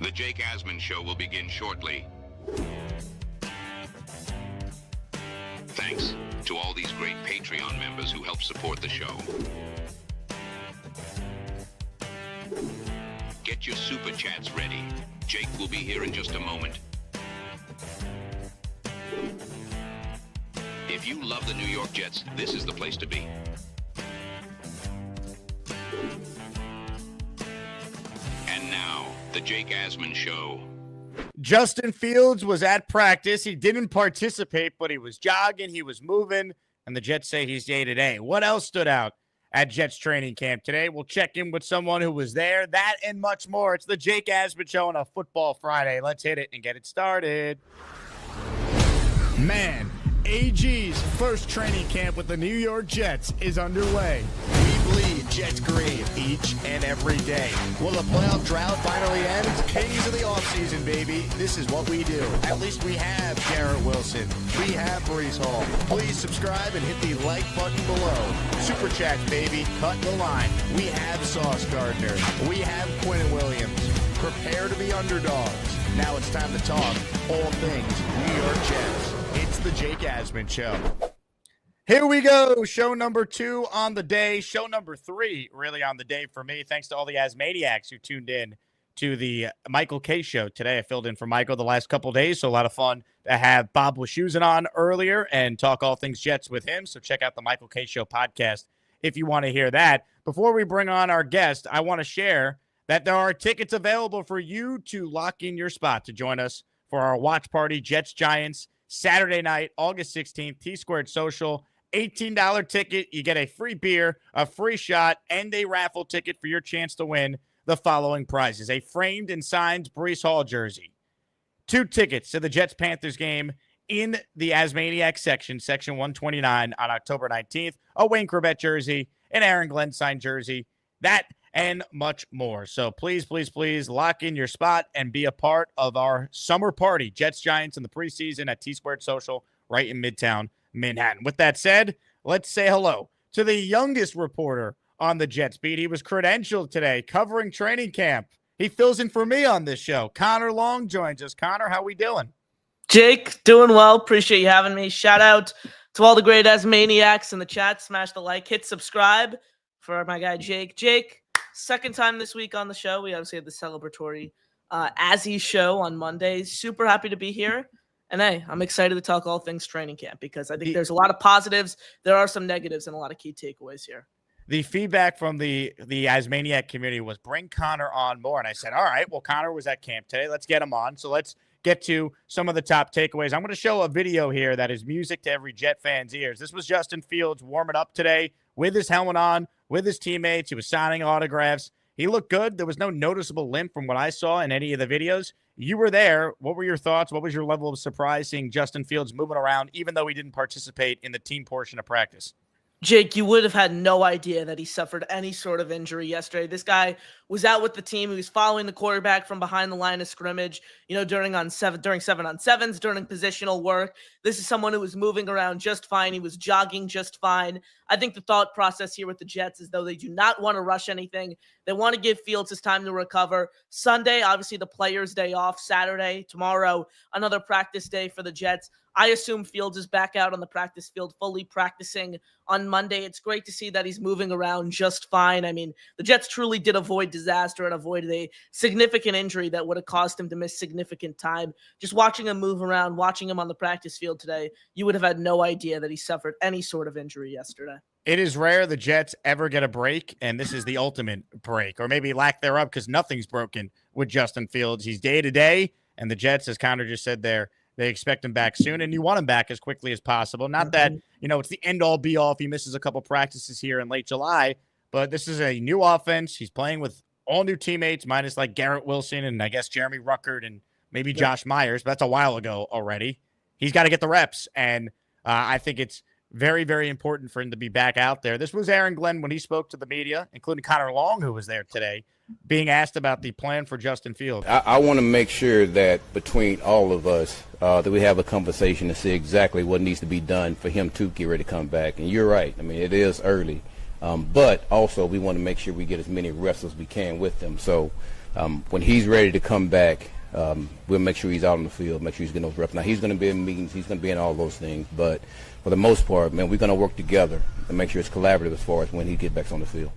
The Jake Asman Show will begin shortly. Thanks to all these great Patreon members who help support the show. Get your super chats ready. Jake will be here in just a moment. If you love the New York Jets, this is the place to be. And now, the Jake Asman Show. Justin Fields was at practice. He didn't participate, but he was jogging, he was moving, and the Jets say he's day-to-day. What else stood out at Jets training camp today? We'll check in with someone who was there, that and much more. It's the Jake Asman Show on a Football Friday. Let's hit it and get it started. Man, AG's first training camp with the New York Jets is underway. We bleed Jets green each and every day. Will the playoff drought finally end? Kings of the offseason, baby. This is what we do. At least we have Garrett Wilson. We have Breece Hall. Please subscribe and hit the like button below. Super chats, baby. Cut the line. We have Sauce Gardner. We have Quinn Williams. Prepare to be underdogs. Now it's time to talk all things New York Jets. It's the Jake Asman Show. Here we go. Show number 2 on the day. Show number 3 really on the day for me. Thanks to all the Asmaniacs who tuned in to the Michael K Show today. I filled in for Michael the last couple of days, so a lot of fun to have Bob Wischusen on earlier and talk all things Jets with him. So check out the Michael K Show podcast if you want to hear that. Before we bring on our guest, I want to share that there are tickets available for you to lock in your spot to join us for our watch party, Jets Giants, Saturday night, August 16th, T-Squared Social. $18 ticket. You get a free beer, a free shot, and a raffle ticket for your chance to win the following prizes. A framed and signed Breece Hall jersey. 2 tickets to the Jets-Panthers game in the Asmaniac section, section 129 on October 19th. A Wayne Corbett jersey, an Aaron Glenn signed jersey. That and much more. So please, please, please lock in your spot and be a part of our summer party, Jets Giants in the preseason at T-Squared Social right in Midtown Manhattan. With that said, let's say hello to the youngest reporter on the Jets beat. He was credentialed today covering training camp. He fills in for me on this show. Connor Long joins us. Connor, how we doing? Jake, doing well. Appreciate you having me. Shout out to all the great Asmaniacs in the chat. Smash the like, hit subscribe for my guy Jake. Jake, second time this week on the show. We obviously had the celebratory Azie show on Monday. Super happy to be here. And hey, I'm excited to talk all things training camp because I think there's a lot of positives. There are some negatives and a lot of key takeaways here. The feedback from the Asmaniac community was bring Connor on more. And I said, all right, well, Connor was at camp today. Let's get him on. So let's get to some of the top takeaways. I'm going to show a video here that is music to every Jet fan's ears. This was Justin Fields warming up today with his helmet on, with his teammates. He was signing autographs. He looked good. There was no noticeable limp from what I saw in any of the videos. You were there. What were your thoughts? What was your level of surprise seeing Justin Fields moving around, even though he didn't participate in the team portion of practice? Jake, you would have had no idea that he suffered any sort of injury yesterday. This guy was out with the team. He was following the quarterback from behind the line of scrimmage, during 7-on-7s, during positional work. This is someone who was moving around just fine. He was jogging just fine. I think the thought process here with the Jets is though they do not want to rush anything. They want to give Fields his time to recover. Sunday, obviously the players' day off. Saturday, tomorrow, another practice day for the Jets. I assume Fields is back out on the practice field, fully practicing on Monday. It's great to see that he's moving around just fine. I mean, the Jets truly did avoid disaster and avoided a significant injury that would have caused him to miss significant time. Just watching him move around, watching him on the practice field today, you would have had no idea that he suffered any sort of injury yesterday. It is rare the Jets ever get a break, and this is the ultimate break, or maybe lack thereof, because nothing's broken with Justin Fields. He's day-to-day, and the Jets, as Connor just said there, they expect him back soon, and you want him back as quickly as possible. Not that, it's the end-all, be-all if he misses a couple practices here in late July, but this is a new offense. He's playing with all new teammates, minus like Garrett Wilson and I guess Jeremy Ruckert and maybe Josh Myers, but that's a while ago already. He's got to get the reps, and I think it's very, very important for him to be back out there. This was Aaron Glenn when he spoke to the media, including Connor Long, who was there today, being asked about the plan for Justin Fields. I want to make sure that between all of us that we have a conversation to see exactly what needs to be done for him to get ready to come back. And you're right. I mean, it is early. But also we want to make sure we get as many reps as we can with them. So When he's ready to come back, we'll make sure he's out on the field, make sure he's getting those reps. Now, he's going to be in meetings, he's going to be in all those things, but for the most part, man, we're going to work together and make sure it's collaborative as far as when he gets back on the field.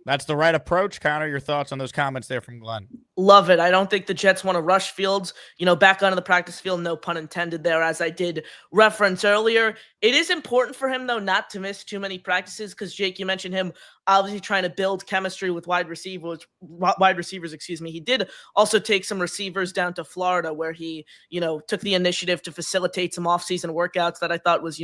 That's the right approach. Connor, your thoughts on those comments there from Glenn? Love it. I don't think the Jets want to rush Fields, back onto the practice field, no pun intended there, as I did reference earlier. It is important for him, though, not to miss too many practices because, Jake, you mentioned him obviously trying to build chemistry with wide receivers, He did also take some receivers down to Florida where he, took the initiative to facilitate some offseason workouts that I thought was,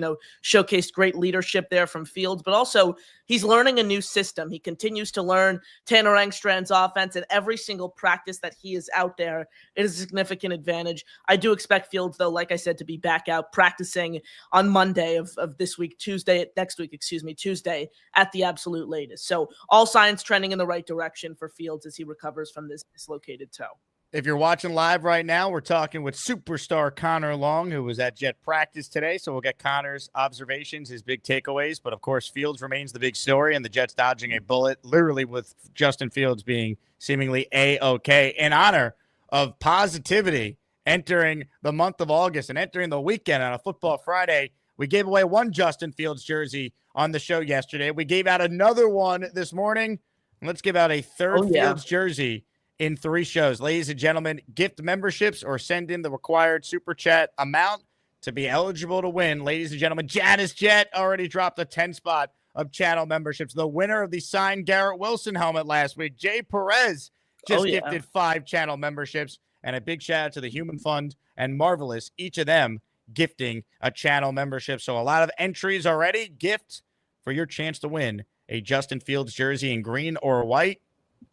showcased great leadership there from Fields, but also he's learning a new system. He continues to learn Tanner Engstrand's offense, and every single practice that he is out there, it is a significant advantage. I do expect Fields, though, like I said, to be back out practicing on Monday of this week, Tuesday at the absolute latest. So all signs trending in the right direction for Fields as he recovers from this dislocated toe. If you're watching live right now, we're talking with superstar Connor Long, who was at Jet practice today. So we'll get Connor's observations, his big takeaways. But, of course, Fields remains the big story, and the Jets dodging a bullet, literally with Justin Fields being seemingly A-OK. In honor of positivity entering the month of August and entering the weekend on a Football Friday, we gave away one Justin Fields jersey on the show yesterday. We gave out another one this morning. Let's give out a third Fields jersey in 3 shows. Ladies and gentlemen, gift memberships or send in the required super chat amount to be eligible to win. Ladies and gentlemen, Janice Jet already dropped a 10 spot of channel memberships. The winner of the signed Garrett Wilson helmet last week, Jay Perez, just gifted 5 channel memberships. And a big shout out to the Human Fund and Marvelous, each of them gifting a channel membership. So a lot of entries already. Gift for your chance to win a Justin Fields jersey in green or white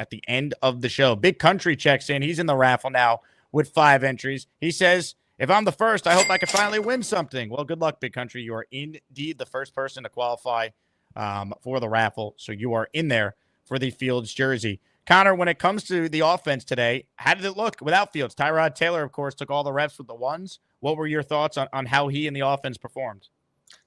at the end of the show. Big Country checks in. He's in the raffle now with 5 entries. He says, if I'm the first, I hope I can finally win something. Well, good luck, Big Country. You are indeed the first person to qualify for the raffle. So you are in there for the Fields jersey. Connor, when it comes to the offense today, how did it look without Fields? Tyrod Taylor, of course, took all the reps with the ones. What were your thoughts on how he and the offense performed?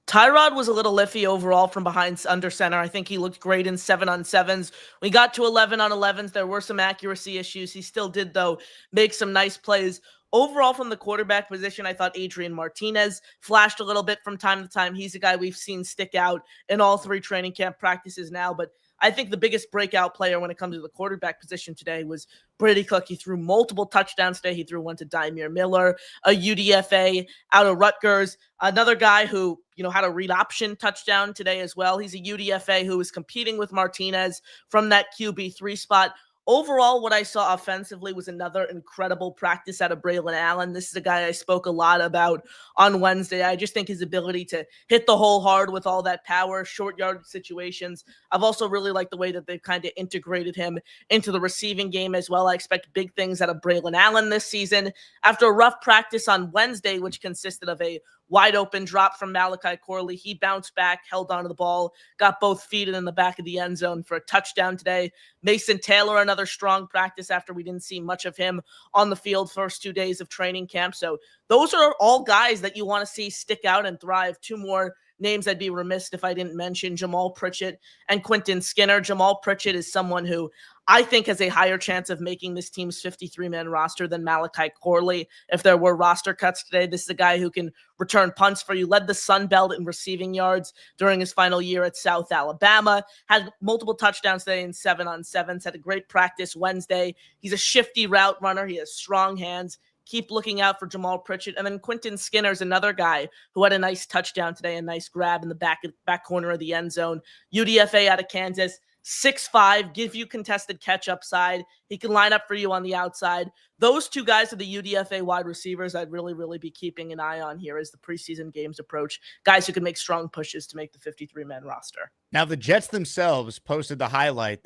Tyrod was a little iffy overall from behind under center. I think he looked great in 7-on-7s. We got to 11-on-11s. There were some accuracy issues. He still did, though, make some nice plays. Overall, from the quarterback position, I thought Adrian Martinez flashed a little bit from time to time. He's a guy we've seen stick out in all 3 training camp practices now, but I think the biggest breakout player when it comes to the quarterback position today was Brady Cook. He threw multiple touchdowns today. He threw one to Dymere Miller, a UDFA out of Rutgers. Another guy who, had a read option touchdown today as well. He's a UDFA who was competing with Martinez from that QB3 spot. Overall, what I saw offensively was another incredible practice out of Braylon Allen. This is a guy I spoke a lot about on Wednesday. I just think his ability to hit the hole hard with all that power, short yardage situations. I've also really liked the way that they've kind of integrated him into the receiving game as well. I expect big things out of Braylon Allen this season. After a rough practice on Wednesday, which consisted of a wide open drop from Malachi Corley, he bounced back, held onto the ball, got both feet in the back of the end zone for a touchdown today. Mason Taylor, another strong practice after we didn't see much of him on the field first 2 days of training camp. So those are all guys that you want to see stick out and thrive. 2 more names I'd be remiss if I didn't mention: Jamal Pritchett and Quentin Skinner. Jamal Pritchett is someone who I think has a higher chance of making this team's 53-man roster than Malachi Corley. If there were roster cuts today, this is a guy who can return punts for you. Led the Sun Belt in receiving yards during his final year at South Alabama. Had multiple touchdowns today in 7-on-7s. Had a great practice Wednesday. He's a shifty route runner. He has strong hands. Keep looking out for Jamal Pritchett. And then Quentin Skinner is another guy who had a nice touchdown today, a nice grab in the back corner of the end zone. UDFA out of Kansas. 6'5", give you contested catch upside. He can line up for you on the outside. Those 2 guys are the UDFA wide receivers I'd really, really be keeping an eye on here as the preseason games approach. Guys who can make strong pushes to make the 53-man roster. Now, the Jets themselves posted the highlight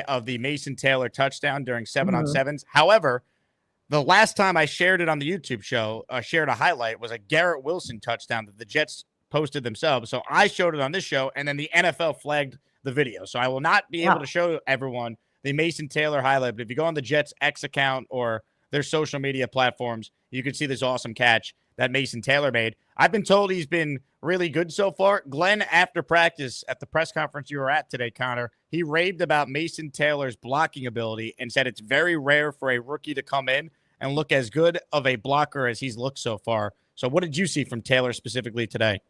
of the Mason Taylor touchdown during 7-on-7s. However, the last time I shared it on the YouTube show, shared a highlight, was a Garrett Wilson touchdown that the Jets posted themselves. So I showed it on this show, and then the NFL flagged the video. So I will not be able to show everyone the Mason Taylor highlight. But if you go on the Jets X account or their social media platforms, you can see this awesome catch that Mason Taylor made. I've been told he's been really good so far. Glenn, after practice at the press conference you were at today, Connor, he raved about Mason Taylor's blocking ability and said it's very rare for a rookie to come in and look as good of a blocker as he's looked so far. So what did you see from Taylor specifically today?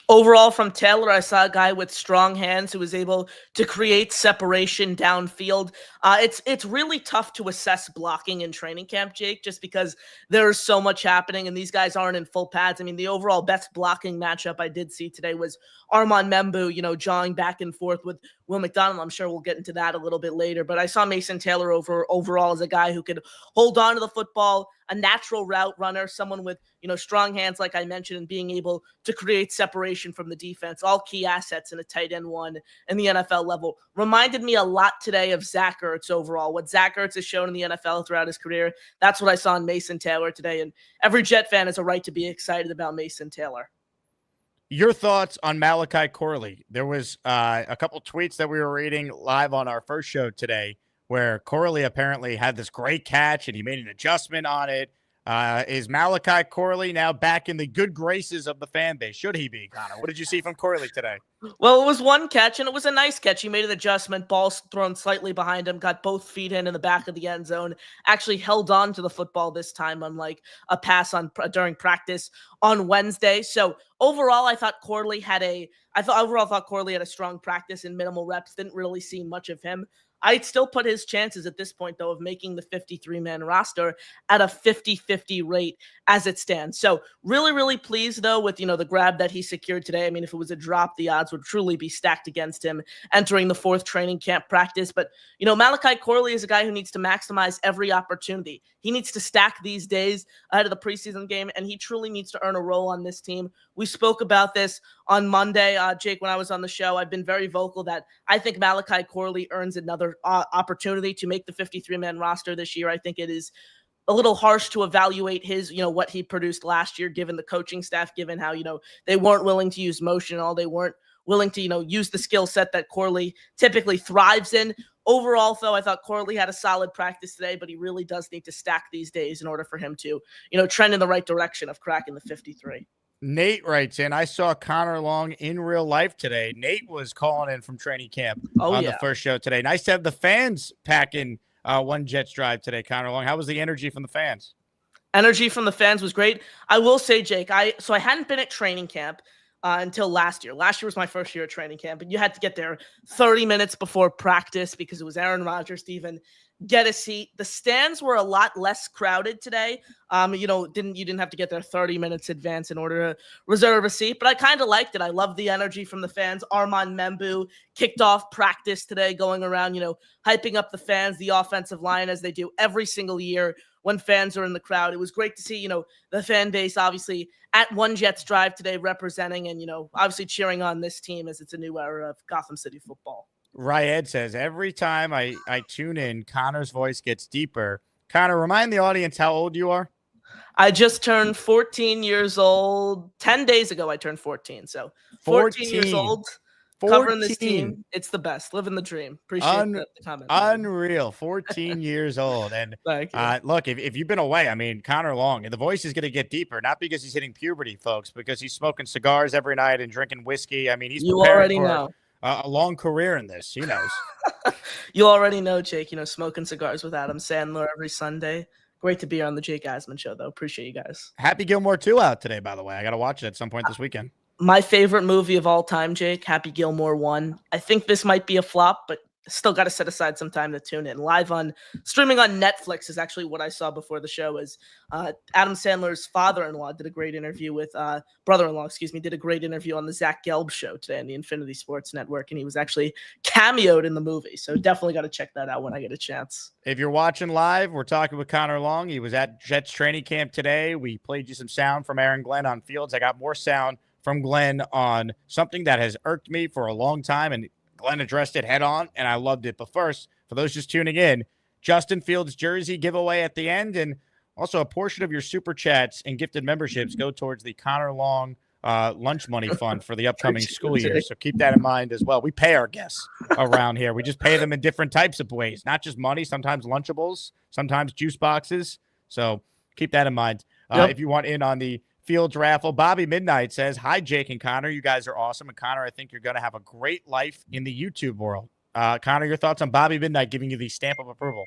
Overall, from Taylor, I saw a guy with strong hands who was able to create separation downfield. It's really tough to assess blocking in training camp, Jake, just because there's so much happening and these guys aren't in full pads. I mean, the overall best blocking matchup I did see today was Armand Membu, jawing back and forth with Will McDonald. I'm sure we'll get into that a little bit later, but I saw Mason Taylor overall as a guy who could hold on to the football, a natural route runner, someone with, strong hands, like I mentioned, and being able to create separation from the defense, all key assets in a tight end one in the NFL level. Reminded me a lot today of Zach Ertz overall. What Zach Ertz has shown in the NFL throughout his career, that's what I saw in Mason Taylor today. And every Jet fan has a right to be excited about Mason Taylor. Your thoughts on Malachi Corley? There was a couple tweets that we were reading live on our first show today where Corley apparently had this great catch and he made an adjustment on it. Is Malachi Corley now back in the good graces of the fan base? Should he be, Connor? What did you see from Corley today? Well, it was one catch, and it was a nice catch. He made an adjustment, ball thrown slightly behind him, got both feet in the back of the end zone, actually held on to the football this time, unlike a pass during practice on Wednesday. So overall, I thought Corley had a strong practice in minimal reps. Didn't really see much of him. I'd still put his chances at this point, though, of making the 53-man roster at a 50-50 rate as it stands. So really, really pleased, though, with, the grab that he secured today. I mean, if it was a drop, the odds would truly be stacked against him entering the fourth training camp practice. But, Malachi Corley is a guy who needs to maximize every opportunity. He needs to stack these days ahead of the preseason game, and he truly needs to earn a role on this team. We spoke about this on Monday, Jake, when I was on the show. I've been very vocal that I think Malachi Corley earns another opportunity to make the 53-man roster this year. I think it is a little harsh to evaluate his, what he produced last year, given the coaching staff, given how, they weren't willing to use motion and all. They weren't willing to, use the skill set that Corley typically thrives in. Overall, though, I thought Corley had a solid practice today, but he really does need to stack these days in order for him to, trend in the right direction of cracking the 53. Nate writes in, I saw Connor Long in real life today. Nate was calling in from training camp on the first show today. Nice to have the fans packing one Jets drive today, Connor Long. How was the energy from the fans? Energy from the fans was great. I will say, Jake, I hadn't been at training camp until last year. Last year was my first year at training camp, and you had to get there 30 minutes before practice because it was Aaron Rodgers to even get a seat. The stands were a lot less crowded today. You didn't have to get there 30 minutes advance in order to reserve a seat, but I kind of liked it. I love the energy from the fans. Armand Membu kicked off practice today, going around, hyping up the fans, the offensive line, as they do every single year when fans are in the crowd. It was great to see, the fan base obviously at One Jets Drive today representing and, obviously cheering on this team as it's a new era of Gotham City football. Ryed says, every time I tune in, Connor's voice gets deeper. Connor, remind the audience how old you are. I just turned 14 years old. 10 days ago, I turned 14. So 14 years old. 14. Covering this team. It's the best. Living the dream. Appreciate the comment. Unreal. 14 years old. And look, if you've been away, I mean, Connor Long, the voice is going to get deeper, not because he's hitting puberty, folks, because he's smoking cigars every night and drinking whiskey. I mean, he's preparing for a long career in this. He knows. You already know, Jake, smoking cigars with Adam Sandler every Sunday. Great to be here on the Jake Asman Show, though. Appreciate you guys. Happy Gilmore 2 out today, by the way. I got to watch it at some point this weekend. My favorite movie of all time, Jake, Happy Gilmore 1. I think this might be a flop, but still got to set aside some time to tune in. Streaming on Netflix is actually what I saw before the show. Is Adam Sandler's father-in-law did a great interview with brother-in-law, did a great interview on the Zach Gelb show today on the Infinity Sports Network, and he was actually cameoed in the movie. So definitely got to check that out when I get a chance. If you're watching live, we're talking with Connor Long. He was at Jets training camp today. We played you some sound from Aaron Glenn on Fields. I got more sound from Glenn on something that has irked me for a long time, and Glenn addressed it head on, and I loved it. But first, for those just tuning in, Justin Fields jersey giveaway at the end, and also a portion of your super chats and gifted memberships go towards the Connor Long lunch money fund for the upcoming school year. So keep that in mind as well. We pay our guests around here. We just pay them in different types of ways, not just money, sometimes Lunchables, sometimes juice boxes, So keep that in mind if you want in on the Fields raffle. Bobby Midnight says, hi, Jake and Connor. You guys are awesome. And Connor, I think you're going to have a great life in the YouTube world. Connor, your thoughts on Bobby Midnight giving you the stamp of approval?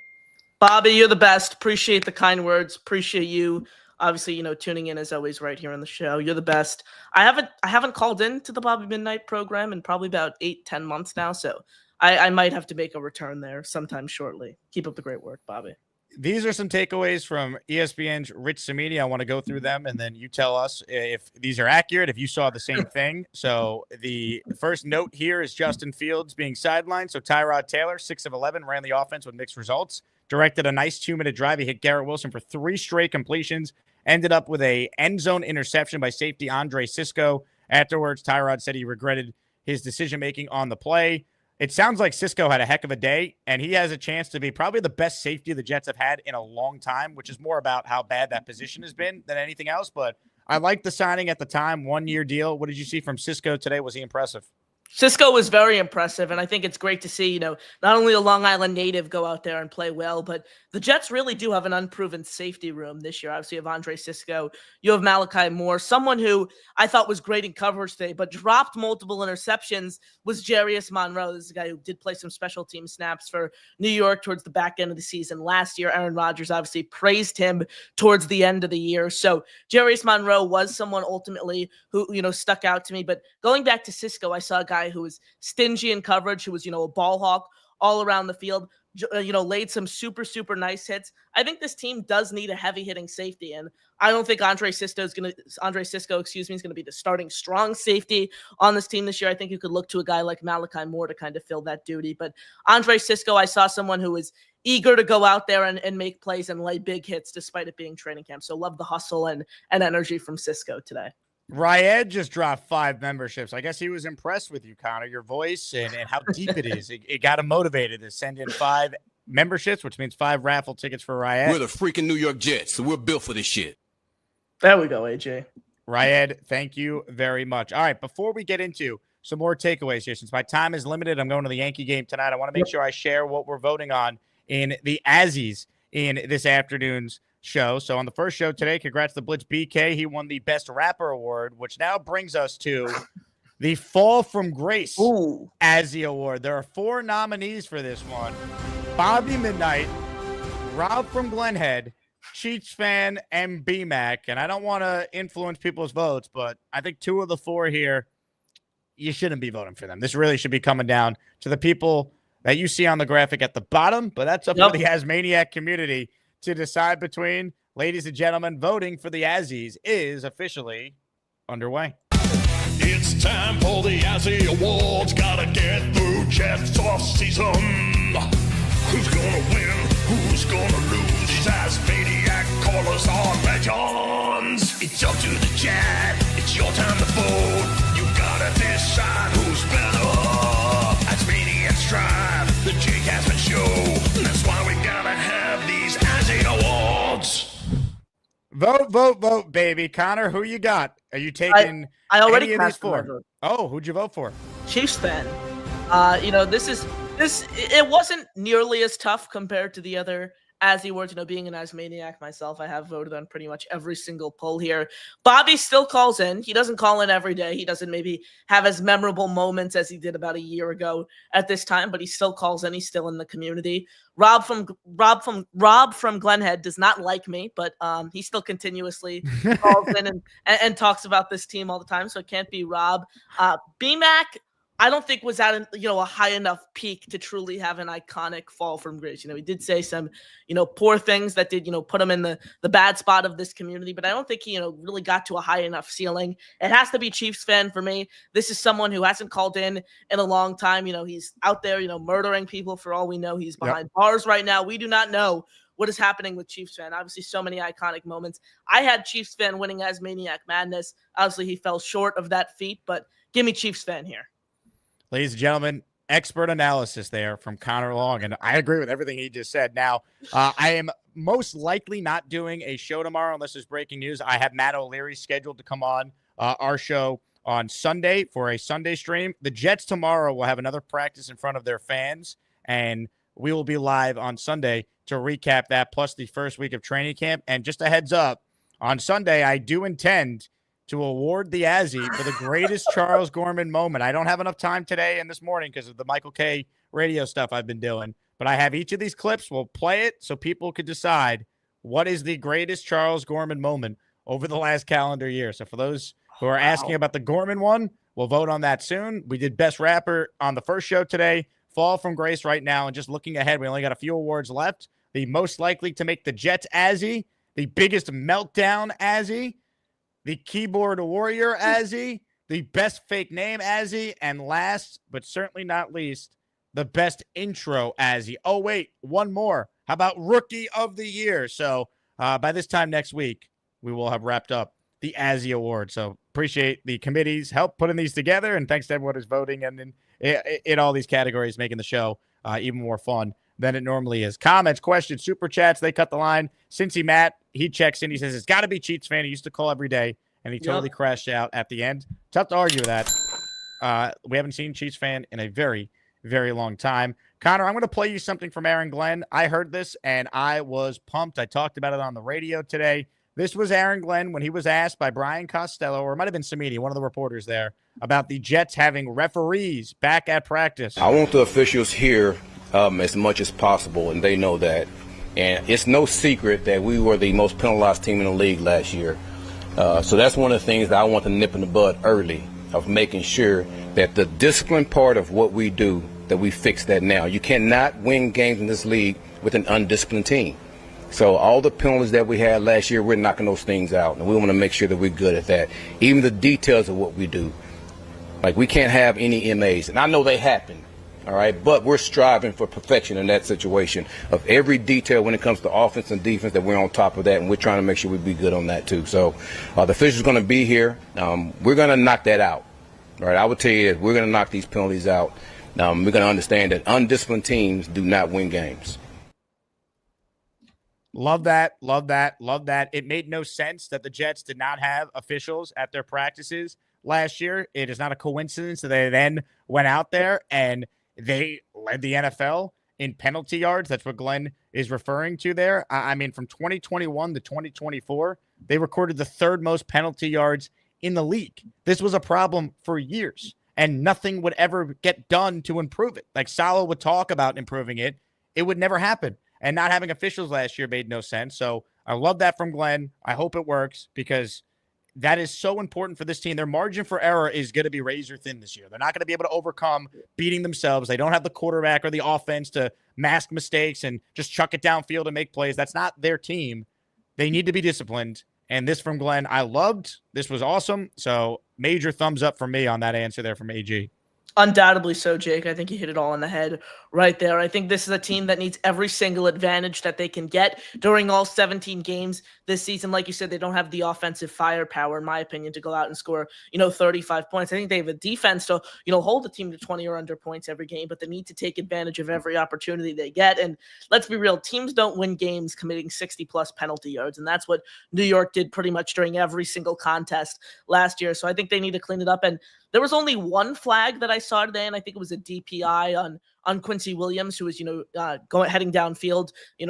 Bobby, you're the best. Appreciate the kind words. Appreciate you. Obviously, tuning in as always right here on the show. You're the best. I haven't called in to the Bobby Midnight program in probably about 8-10 months now. So I might have to make a return there sometime shortly. Keep up the great work, Bobby. These are some takeaways from ESPN's Rich Samini. I want to go through them, and then you tell us if these are accurate, if you saw the same thing. So the first note here is Justin Fields being sidelined. So Tyrod Taylor, 6 of 11, ran the offense with mixed results. Directed a nice 2-minute drive. He hit Garrett Wilson for 3 straight completions. Ended up with a end zone interception by safety Andre Cisco. Afterwards, Tyrod said he regretted his decision-making on the play. It sounds like Cisco had a heck of a day, and he has a chance to be probably the best safety the Jets have had in a long time, which is more about how bad that position has been than anything else. But I like the signing at the time, 1-year deal. What did you see from Cisco today? Was he impressive? Cisco was very impressive, and I think it's great to see, not only a Long Island native go out there and play well, but the Jets really do have an unproven safety room this year. Obviously, you have Andre Cisco, you have Malachi Moore, someone who I thought was great in coverage today, but dropped multiple interceptions was Jarius Monroe. This is a guy who did play some special team snaps for New York towards the back end of the season last year. Aaron Rodgers obviously praised him towards the end of the year. So Jarius Monroe was someone ultimately who, stuck out to me. But going back to Cisco, I saw a guy who was stingy in coverage, who was, a ball hawk all around the field, laid some super, super nice hits. I think this team does need a heavy hitting safety. And I don't think Andre Cisco is going to be the starting strong safety on this team this year. I think you could look to a guy like Malachi Moore to kind of fill that duty. But Andre Cisco, I saw someone who was eager to go out there and make plays and lay big hits despite it being training camp. So love the hustle and energy from Cisco today. Ryed just dropped 5 memberships. I guess he was impressed with you, Connor, your voice and how deep it is. It got him motivated to send in 5 memberships, which means 5 raffle tickets for Ryed. We're the freaking New York Jets, so we're built for this shit. There we go, AJ. Ryed, thank you very much. All right, before we get into some more takeaways here, since my time is limited, I'm going to the Yankee game tonight. I want to make sure I share what we're voting on in the Azies in this afternoon's show. So on the first show today, congrats to Blitz BK. He won the Best Rapper Award, which now brings us to the Fall from Grace Azie Award. There are 4 nominees for this one. Bobby Midnight, Rob from Glenhead, Cheats Fan, and B-Mac. And I don't want to influence people's votes, but I think 2 of the 4 here, you shouldn't be voting for them. This really should be coming down to the people that you see on the graphic at the bottom, but that's up to the Asmaniac community to decide between. Ladies and gentlemen, voting for the Azies is officially underway. It's time for the Azie Awards. Gotta get through Jets off season. Who's gonna win? Who's gonna lose? These Asmaniac callers are legends. It's up to the chat. It's your time to vote. You gotta decide who's better. Asmaniacs drive the Jake Asman show. That's why we gotta have these Azie Awards. Vote, vote, vote, baby. Connor, who you got? Are you taking I already any of these cast my 4? vote. Oh, who'd you vote for? Chiefs fan. It wasn't nearly as tough compared to the other Azie Awards. Being an Asmaniac myself, I have voted on pretty much every single poll here. Bobby still calls in. He doesn't call in every day. He doesn't maybe have as memorable moments as he did about a year ago at this time, but he still calls in. He's still in the community. Rob from Glenhead does not like me, but he still continuously calls in and talks about this team all the time. So it can't be Rob. B-Mac, I don't think was at a high enough peak to truly have an iconic fall from grace. He did say some, poor things that did, put him in the bad spot of this community, but I don't think he, really got to a high enough ceiling. It has to be Chiefs fan for me. This is someone who hasn't called in a long time. He's out there, murdering people for all we know. He's behind bars right now. We do not know what is happening with Chiefs fan. Obviously, so many iconic moments. I had Chiefs fan winning Asmaniac Madness. Obviously, he fell short of that feat, but give me Chiefs fan here. Ladies and gentlemen, expert analysis there from Connor Long, and I agree with everything he just said. Now, I am most likely not doing a show tomorrow unless there's breaking news. I have Matt O'Leary scheduled to come on our show on Sunday for a Sunday stream. The Jets tomorrow will have another practice in front of their fans, and we will be live on Sunday to recap that, plus the first week of training camp. And just a heads up, on Sunday, I do intend to award the Azie for the greatest Charles Gorman moment. I don't have enough time today and this morning because of the Michael K radio stuff I've been doing, but I have each of these clips. We'll play it so people could decide what is the greatest Charles Gorman moment over the last calendar year. So for those who are asking about the Gorman one, we'll vote on that soon. We did Best Rapper on the first show today. Fall from grace right now. And just looking ahead, we only got a few awards left. The most likely to make the Jets Azie, the biggest meltdown Azie, the keyboard warrior Azie, the best fake name Azie, and last but certainly not least, the best intro Azie. Oh, wait, one more. How about Rookie of the Year? So by this time next week, we will have wrapped up the Azie Awards. So appreciate the committee's help putting these together, and thanks to everyone who's voting and in all these categories, making the show even more fun than it normally is. Comments, questions, super chats, they cut the line. Cincy Matt, he checks in. He says, it's got to be Cheats fan. He used to call every day, and he totally crashed out at the end. Tough to argue with that. We haven't seen Cheats fan in a very, very long time. Connor, I'm going to play you something from Aaron Glenn. I heard this, and I was pumped. I talked about it on the radio today. This was Aaron Glenn when he was asked by Brian Costello, or it might have been Samini, one of the reporters there, about the Jets having referees back at practice. I want the officials here as much as possible, and they know that. And it's no secret that we were the most penalized team in the league last year. So that's one of the things that I want to nip in the bud early, of making sure that the discipline part of what we do, that we fix that now. You cannot win games in this league with an undisciplined team. So all the penalties that we had last year, we're knocking those things out, and we want to make sure that we're good at that. Even the details of what we do. Like, we can't have any MAs, and I know they happen, all right, but we're striving for perfection in that situation of every detail when it comes to offense and defense, that we're on top of that, and we're trying to make sure we be good on that too. So the officials are going to be here. We're going to knock that out, all right. I would tell you that we're going to knock these penalties out. We're going to understand that undisciplined teams do not win games. Love that, love that, love that. It made no sense that the Jets did not have officials at their practices last year. It is not a coincidence that they then went out there and they led the NFL in penalty yards. That's what Glenn is referring to there. I mean, from 2021 to 2024, they recorded the third most penalty yards in the league. This was a problem for years, and nothing would ever get done to improve it. Like, Saleh would talk about improving it. It would never happen. And not having officials last year made no sense. So I love that from Glenn. I hope it works, because that is so important for this team. Their margin for error is going to be razor thin this year. They're not going to be able to overcome beating themselves. They don't have the quarterback or the offense to mask mistakes and just chuck it downfield and make plays. That's not their team. They need to be disciplined. And this from Glenn, I loved. This was awesome. So major thumbs up from me on that answer there from AG. Undoubtedly so, Jake. I think you hit it all on the head right there. I think this is a team that needs every single advantage that they can get during all 17 games this season. Like you said, they don't have the offensive firepower, in my opinion, to go out and score, 35 points. I think they have a defense to, hold the team to 20 or under points every game, but they need to take advantage of every opportunity they get. And let's be real, teams don't win games committing 60-plus penalty yards, and that's what New York did pretty much during every single contest last year. So I think they need to clean it up. And there was only one flag that I saw today, and I think it was a DPI on Quincy Williams, who was, heading downfield,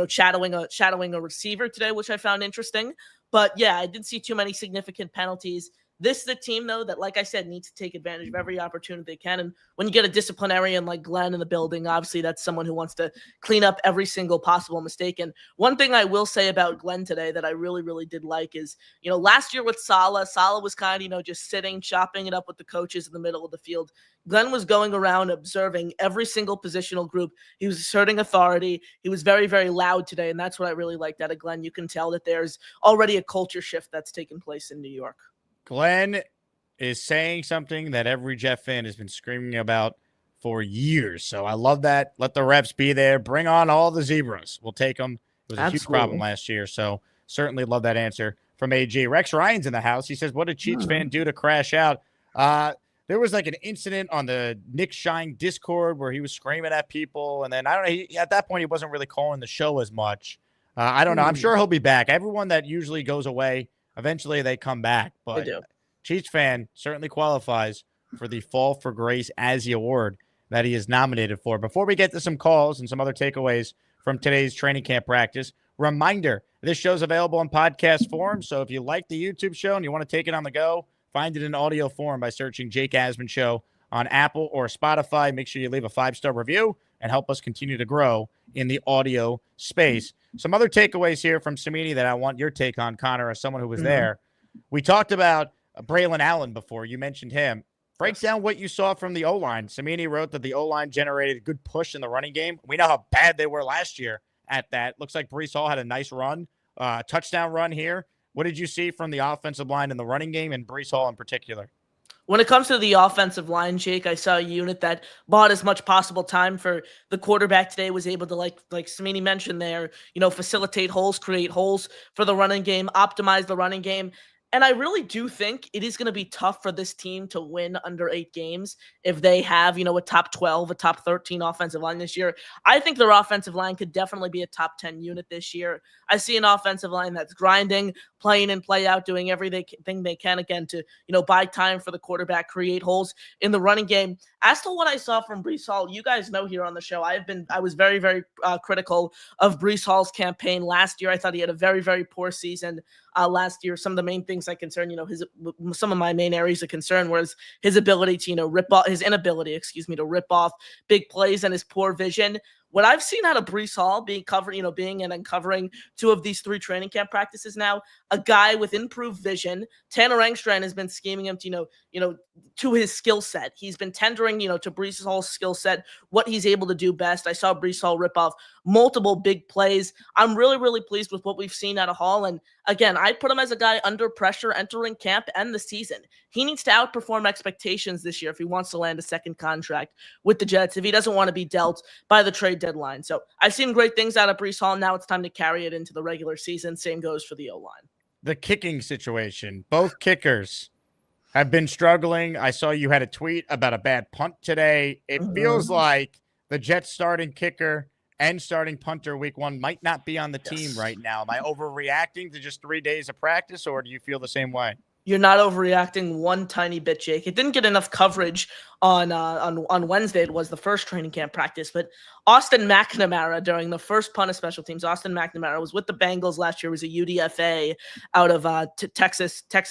shadowing a receiver today, which I found interesting. But yeah, I didn't see too many significant penalties. This is a team, though, that, like I said, needs to take advantage of every opportunity they can. And when you get a disciplinarian like Glenn in the building, obviously that's someone who wants to clean up every single possible mistake. And one thing I will say about Glenn today that I really, really did like is, last year with Saleh was kind of, just sitting, chopping it up with the coaches in the middle of the field. Glenn was going around observing every single positional group. He was asserting authority. He was very, very loud today, and that's what I really liked out of Glenn. You can tell that there's already a culture shift that's taken place in New York. Glenn is saying something that every Jet fan has been screaming about for years. So I love that. Let the reps be there. Bring on all the zebras. We'll take them. It was a huge problem last year. So certainly love that answer from AG. Rex Ryan's in the house. He says, what did Cheats fan do to crash out? There was like an incident on the Nick Shine Discord where he was screaming at people. And then I don't know. At that point, he wasn't really calling the show as much. I don't know. I'm sure he'll be back. Everyone that usually goes away, eventually they come back. But Cheats fan certainly qualifies for the Fall for Grace Azie Award that he is nominated for. Before we get to some calls and some other takeaways from today's training camp practice, reminder, this show's available in podcast form. So if you like the YouTube show and you want to take it on the go, find it in audio form by searching Jake Asman Show on Apple or Spotify. Make sure you leave a 5-star review and help us continue to grow in the audio space. Some other takeaways here from Samini that I want your take on, Connor, as someone who was there. We talked about Braylon Allen before. You mentioned him. Break down what you saw from the O-line. Samini wrote that the O-line generated a good push in the running game. We know how bad they were last year at that. Looks like Breece Hall had a nice run, touchdown run here. What did you see from the offensive line in the running game and Breece Hall in particular? When it comes to the offensive line, Jake, I saw a unit that bought as much possible time for the quarterback today, was able to, like Samini mentioned there, facilitate holes, create holes for the running game, optimize the running game. And I really do think it is going to be tough for this team to win under 8 games if they have, a top 12, a top 13 offensive line this year. I think their offensive line could definitely be a top 10 unit this year. I see an offensive line that's grinding, play in and play out, doing everything they can, again, to, buy time for the quarterback, create holes in the running game. As to what I saw from Breece Hall, you guys know here on the show, I was very, very critical of Breece Hall's campaign last year. I thought he had a very, very poor season last year. Some of the main things I concern, some of my main areas of concern was his ability to, his inability to rip off big plays and his poor vision. What I've seen out of Breece Hall being and uncovering 2 of these 3 training camp practices now, a guy with improved vision. Tanner Engstrand has been scheming him to, to his skill set. He's been tendering, to Breece Hall's skill set, what he's able to do best. I saw Breece Hall rip off multiple big plays. I'm really, really pleased with what we've seen out of Hall. And again, I put him as a guy under pressure entering camp and the season. He needs to outperform expectations this year if he wants to land a second contract with the Jets, if he doesn't want to be dealt by the trade deadline. So I've seen great things out of Breece Hall. Now it's time to carry it into the regular season. Same goes for the O-line. The kicking situation. Both kickers have been struggling. I saw you had a tweet about a bad punt today. It feels like the Jets starting kicker and starting punter week 1 might not be on the team right now. Am I overreacting to just 3 days of practice, or do you feel the same way? You're not overreacting one tiny bit, Jake. It didn't get enough coverage on Wednesday. It was the first training camp practice, but Austin McNamara, during the first punt of special teams, Austin McNamara was with the Bengals last year. Was a UDFA out of Texas Tech,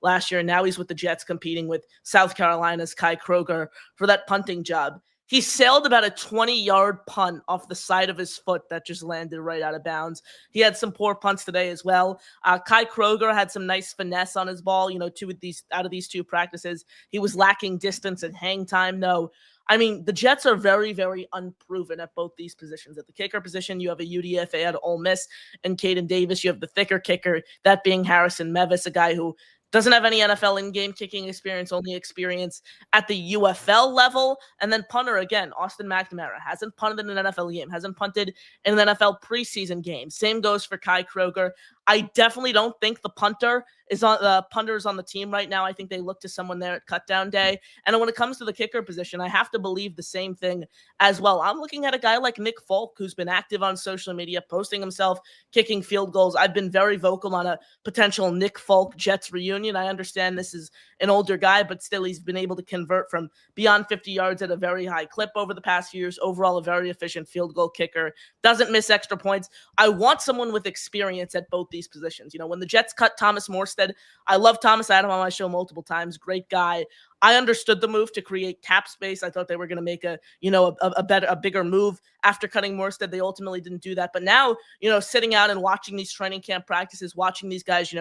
last year. And now he's with the Jets, competing with South Carolina's Kai Kroger for that punting job. He sailed about a 20-yard punt off the side of his foot that just landed right out of bounds. He had some poor punts today as well. Kai Kroger had some nice finesse on his ball. 2 of these out of these 2 practices, he was lacking distance and hang time. No, I mean, the Jets are very, very unproven at both these positions. At the kicker position, you have a UDFA out of Ole Miss and Caden Davis. You have the thicker kicker, that being Harrison Mevis, a guy who doesn't have any NFL in-game kicking experience, only experience at the UFL level. And then punter, again, Austin McNamara hasn't punted in an NFL game, hasn't punted in an NFL preseason game. Same goes for Kai Kroger. I definitely don't think the punter is on the team right now. I think they look to someone there at cutdown day. And when it comes to the kicker position, I have to believe the same thing as well. I'm looking at a guy like Nick Folk, who's been active on social media, posting himself kicking field goals. I've been very vocal on a potential Nick Folk Jets reunion. I understand this is an older guy, but still he's been able to convert from beyond 50 yards at a very high clip over the past few years. Overall, a very efficient field goal kicker. Doesn't miss extra points. I want someone with experience at both these positions. When the Jets cut Thomas Morstead, I love Thomas. I had him on my show multiple times. Great guy. I understood the move to create cap space. I thought they were going to make a bigger move after cutting Morstead. They ultimately didn't do that. But now, sitting out and watching these training camp practices, watching these guys,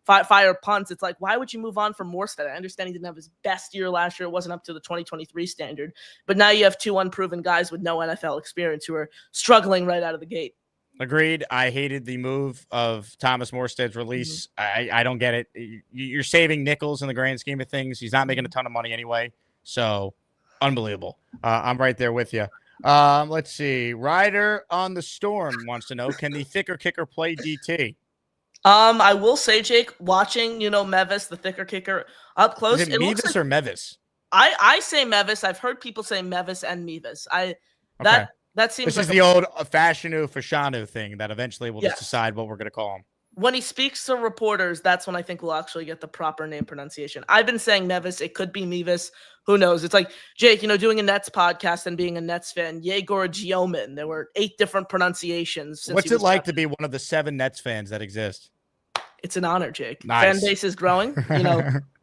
fire punts, it's like, why would you move on from Morstead? I understand he didn't have his best year last year. It wasn't up to the 2023 standard. But now you have 2 unproven guys with no NFL experience who are struggling right out of the gate. Agreed. I hated the move of Thomas Morstead's release. I don't get it. You're saving nickels in the grand scheme of things. He's not making a ton of money anyway. So, unbelievable. I'm right there with you. Let's see. Ryder on the Storm wants to know, can the thicker kicker play DT? I will say, Jake, watching, Mevis, the thicker kicker, up close. Is it Mevis or Mevis? I say Mevis. I've heard people say Mevis and Mevis. That seems this like is the old Fashanu Fashanu thing that eventually we'll just decide what we're going to call him. when he speaks to reporters, that's when I think we'll actually get the proper name pronunciation. I've been saying Nevis. It could be Mevis. Who knows? It's like, Jake, doing a Nets podcast and being a Nets fan. Yegor Gioman. There were 8 different pronunciations. What's it like to be one of the 7 Nets fans that exist? It's an honor, Jake. Nice. Fan base is growing.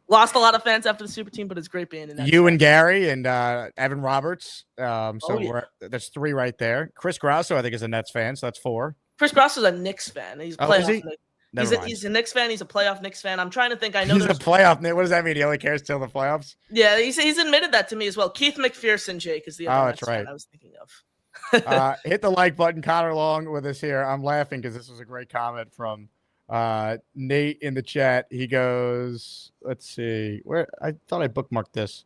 Lost a lot of fans after the super team, but it's great being in that. You and Gary and Evan Roberts. That's 3 right there. Chris Grasso, I think, is a Nets fan, so that's 4. Chris Grasso is a Knicks fan. He's a playoff Knicks. He's a Knicks fan. He's a playoff Knicks fan. I'm trying to think. I know he's a playoff. What does that mean? He only cares till the playoffs? Yeah, he's admitted that to me as well. Keith McPherson, Jake, is the other Nets fan I was thinking of. Hit the like button. Connor Long with us here. I'm laughing because this was a great comment from Nate in the chat. He goes, let's see, where I thought I bookmarked this.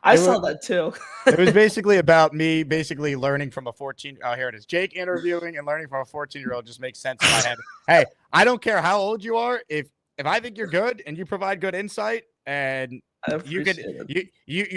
I saw that too. It was basically about me learning from a 14. Oh, here it is. Jake interviewing and learning from a 14-year-old just makes sense in my head. Hey, I don't care how old you are. If I think you're good and you provide good insight and you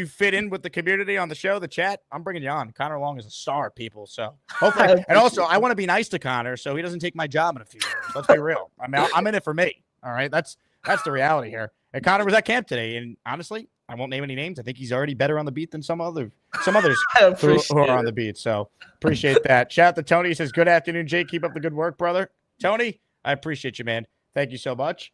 fit in with the community on the show, the chat, I'm bringing you on. Connor Long is a star, people. So hopefully, and also I want to be nice to Connor so he doesn't take my job in a few years. Let's be real. I mean, I'm in it for me. All right, that's the reality here. And Connor was at camp today, and honestly, I won't name any names. I think he's already better on the beat than some others who are on the beat. So appreciate that. Shout out to Tony. He says, good afternoon, Jake. Keep up the good work, brother. Tony, I appreciate you, man. Thank you so much.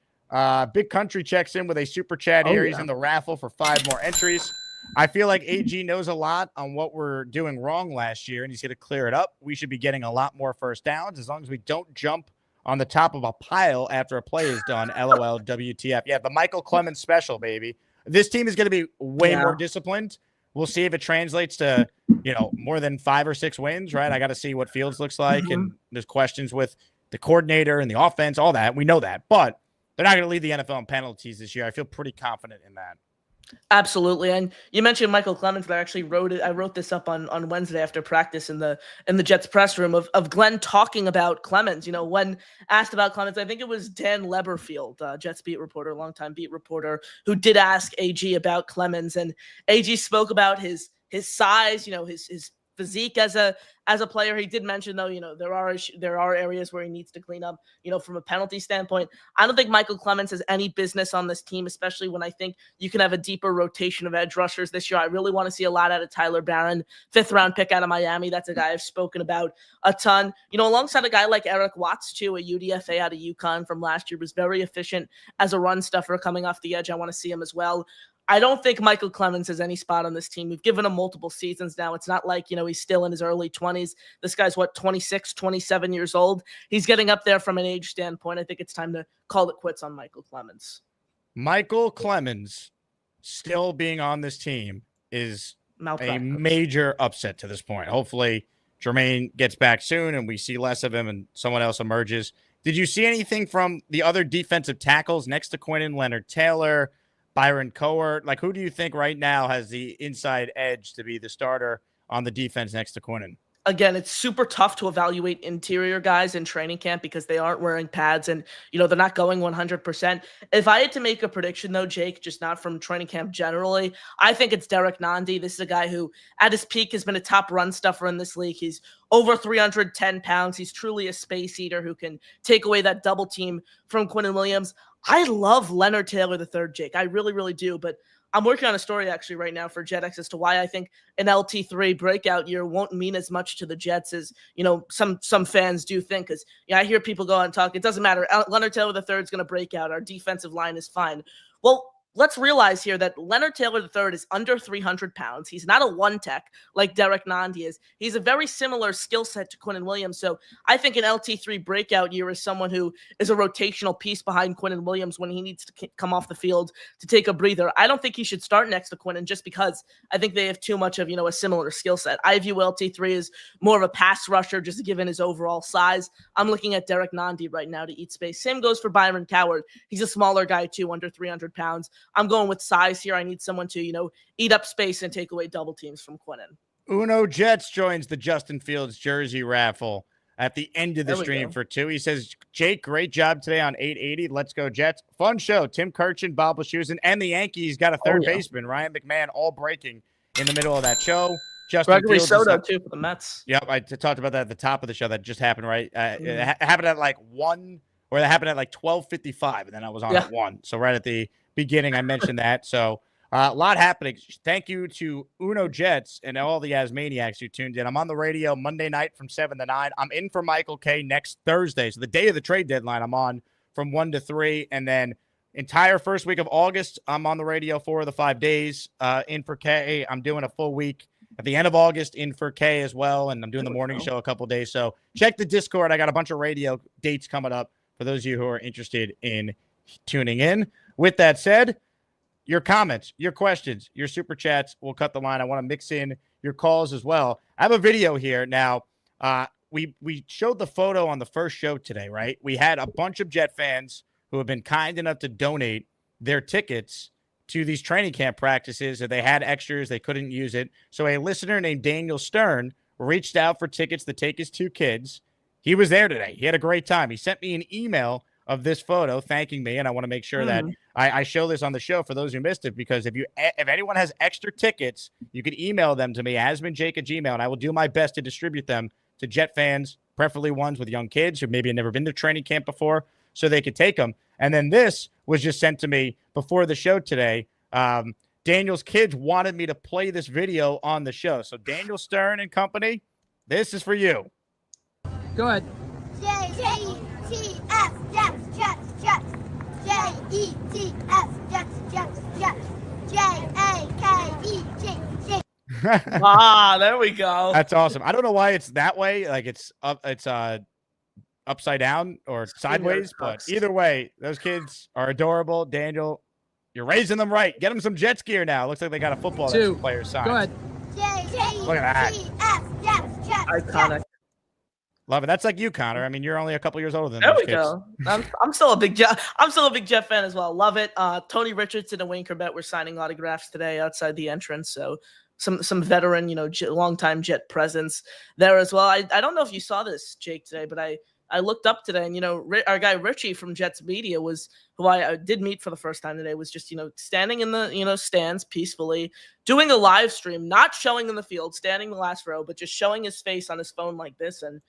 Big Country checks in with a super chat here. Yeah. He's in the raffle for 5 more entries. I feel like AG knows a lot on what we're doing wrong last year, and he's going to clear it up. We should be getting a lot more first downs as long as we don't jump on the top of a pile after a play is done. LOL, WTF. Yeah, the Michael Clemens special, baby. This team is going to be way more disciplined. We'll see if it translates to, more than 5 or 6 wins, right? I got to see what Fields looks like, and there's questions with the coordinator and the offense, all that. We know that, but they're not going to lead the NFL in penalties this year. I feel pretty confident in that. Absolutely. And you mentioned Michael Clemens, but I actually wrote this up on Wednesday after practice in the Jets press room of Glenn talking about Clemens. When asked about Clemens, I think it was Dan Leberfield, Jets beat reporter, longtime beat reporter, who did ask AG about Clemens, and AG spoke about his size, his physique as a player. He did mention, though, there are areas where he needs to clean up, from a penalty standpoint. I don't think Michael Clemens has any business on this team, especially when I think you can have a deeper rotation of edge rushers this year. I really want to see a lot out of Tyler Barron, 5th round pick out of Miami. That's a guy I've spoken about a ton, alongside a guy like Eric Watts too, a UDFA out of UConn from last year, was very efficient as a run stuffer coming off the edge. I want to see him as well. I don't think Michael Clemens has any spot on this team. We've given him multiple seasons now. It's not like, he's still in his early 20s. This guy's 26, 27 years old. He's getting up there from an age standpoint. I think it's time to call it quits on Michael Clemens. Michael Clemens still being on this team is a major upset to this point. Hopefully Jermaine gets back soon and we see less of him and someone else emerges. Did you see anything from the other defensive tackles next to Quinnen, Leonard Taylor, Byron Cowart? Like, who do you think right now has the inside edge to be the starter on the defense next to Quinnen? Again, it's super tough to evaluate interior guys in training camp because they aren't wearing pads and, they're not going 100%. If I had to make a prediction, though, Jake, just not from training camp generally, I think it's Derek Nandi. This is a guy who, at his peak, has been a top run stuffer in this league. He's over 310 pounds. He's truly a space eater who can take away that double team from Quinnen Williams. I love Leonard Taylor III, Jake. I really, really do. But I'm working on a story actually right now for JetX as to why I think an LT3 breakout year won't mean as much to the Jets as, some fans do think. Because I hear people go and talk. It doesn't matter. Leonard Taylor III is going to break out. Our defensive line is fine. Well, let's realize here that Leonard Taylor III is under 300 pounds. He's not a one-tech like Derek Nandi is. He's a very similar skill set to Quinnen Williams. So I think an LT3 breakout year is someone who is a rotational piece behind Quinnen Williams when he needs to come off the field to take a breather. I don't think he should start next to Quinnen just because I think they have too much of, a similar skill set. I view LT3 as more of a pass rusher just given his overall size. I'm looking at Derek Nandi right now to eat space. Same goes for Byron Cowart. He's a smaller guy too, under 300 pounds. I'm going with size here. I need someone to, eat up space and take away double teams from Quinnen. Uno Jets joins the Justin Fields jersey raffle at the end of the stream for 2. He says, Jake, great job today on 880. Let's go Jets. Fun show. Tim Kirchin, Bob Wischusen, and the Yankees got a third baseman, Ryan McMahon, all breaking in the middle of that show. Justin Gregory Fields Soto, too, for the Mets. Yep, I talked about that at the top of the show. That just happened, right? It happened at like 1 or that happened at like 12:55, and then I was on at 1. So right at the beginning, I mentioned that. So a lot happening. Thank you to Uno Jets and all the Asmaniacs who tuned in. I'm on the radio Monday night from 7 to 9. I'm in for Michael K next Thursday. So the day of the trade deadline, I'm on from 1 to 3. And then entire first week of August, I'm on the radio 4 of the 5 days. In for K. I'm doing a full week at the end of August in for K as well. And I'm doing the morning show a couple of days. So check the Discord. I got a bunch of radio dates coming up for those of you who are interested in tuning in. With that said, your comments, your questions, your super chats will cut the line. I want to mix in your calls as well. I have a video here. Now, we showed the photo on the first show today, right? We had a bunch of Jet fans who have been kind enough to donate their tickets to these training camp practices. If they had extras, they couldn't use it. So a listener named Daniel Stern reached out for tickets to take his 2 kids. He was there today. He had a great time. He sent me an email of this photo thanking me, and I want to make sure that I show this on the show for those who missed it, because if anyone has extra tickets, you can email them to me, AsmanJake@gmail.com, and I will do my best to distribute them to Jet fans, preferably ones with young kids who maybe have never been to training camp before, so they could take them. And then this was just sent to me before the show today. Daniel's kids wanted me to play this video on the show. So Daniel Stern and company, this is for you. Go ahead. J-E-T-S, Jets, Jets, Jets. J-E-T-S, Jets, Jets, Jets. J-A-K-E-T, There we go. That's awesome. I don't know why it's that way. Like it's upside down or sideways, but either way, those kids are adorable. Daniel, you're raising them right. Get them some Jets gear now. Looks like they got a football that some players signed. Go ahead. Look at that. Iconic. Love it. That's like you, Connor. I mean, you're only a couple years older than There those we kids. go. I'm still a big Jet. I'm still a big Jet fan as well. Love it. Tony Richardson and Wayne Corbett were signing autographs today outside the entrance. So some veteran, longtime Jet presence there as well. I don't know if you saw this, Jake, today, but I looked up today, and our guy Richie from Jets Media who I did meet for the first time today, was just standing in the stands peacefully, doing a live stream, not showing in the field, standing in the last row, but just showing his face on his phone like this. And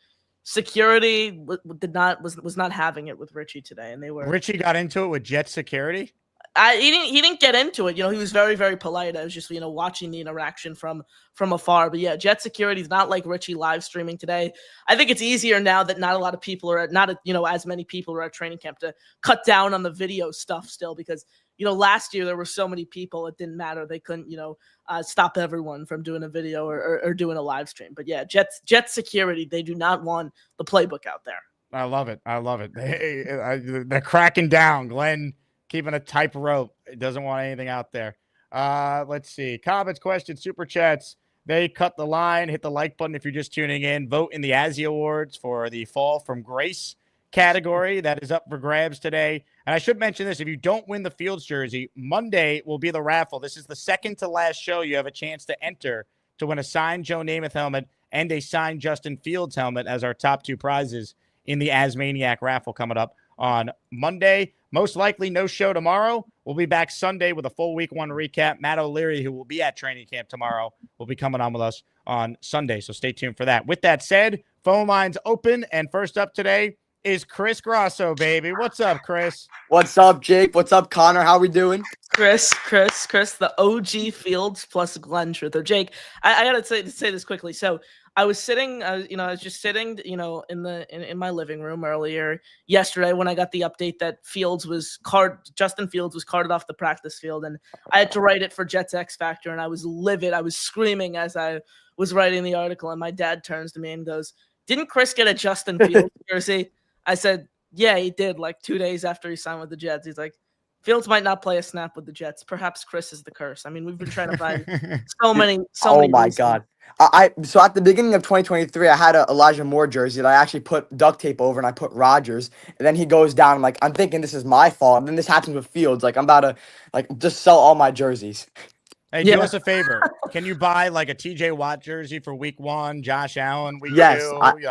security was not having it with Richie today, and Richie got into it with Jet security. He didn't get into it. He was very, very polite. I was just, watching the interaction from afar. But yeah, Jet security is not like Richie live streaming today. I think it's easier now that not a lot of people are as many people are at training camp to cut down on the video stuff still, because, last year there were so many people, it didn't matter. They couldn't, stop everyone from doing a video or doing a live stream. But yeah, Jet security, they do not want the playbook out there. I love it. They're cracking down. Glenn keeping a tight rope. It doesn't want anything out there. Let's see. Comments, questions, super chats. They cut the line. Hit the like button if you're just tuning in. Vote in the Azie Awards for the Fall from Grace category. That is up for grabs today. And I should mention this. If you don't win the Fields jersey, Monday will be the raffle. This is the second to last show. You have a chance to enter to win a signed Joe Namath helmet and a signed Justin Fields helmet as our top 2 prizes in the Asmaniac raffle coming up on Monday. Most likely no show tomorrow. We'll be back Sunday with a full week 1 recap. Matt O'Leary, who will be at training camp tomorrow, will be coming on with us on Sunday. So stay tuned for that. With that said, phone lines open. And first up today is Chris Grosso, baby. What's up, Chris? What's up, Jake? What's up, Connor? How we doing? Chris, the OG Fields plus Glenn Truther. Jake, I gotta say this quickly. So I was sitting, I was just sitting, in my living room earlier yesterday when I got the update that Justin Fields was carted off the practice field, and I had to write it for Jets X Factor, and I was livid. I was screaming as I was writing the article, and my dad turns to me and goes, "Didn't Chris get a Justin Fields jersey?" I said, "Yeah, he did, like 2 days after he signed with the Jets." He's like, "Fields might not play a snap with the Jets. Perhaps Chris is the curse." I mean, we've been trying to find so many. Oh my God. So at the beginning of 2023, I had a Elijah Moore jersey that I actually put duct tape over, and I put Rodgers, and then he goes down. I'm thinking this is my fault. And then this happens with Fields. I'm about to just sell all my jerseys. Hey, do us a favor. Can you buy a TJ Watt jersey for week 1, Josh Allen week 2? Yes,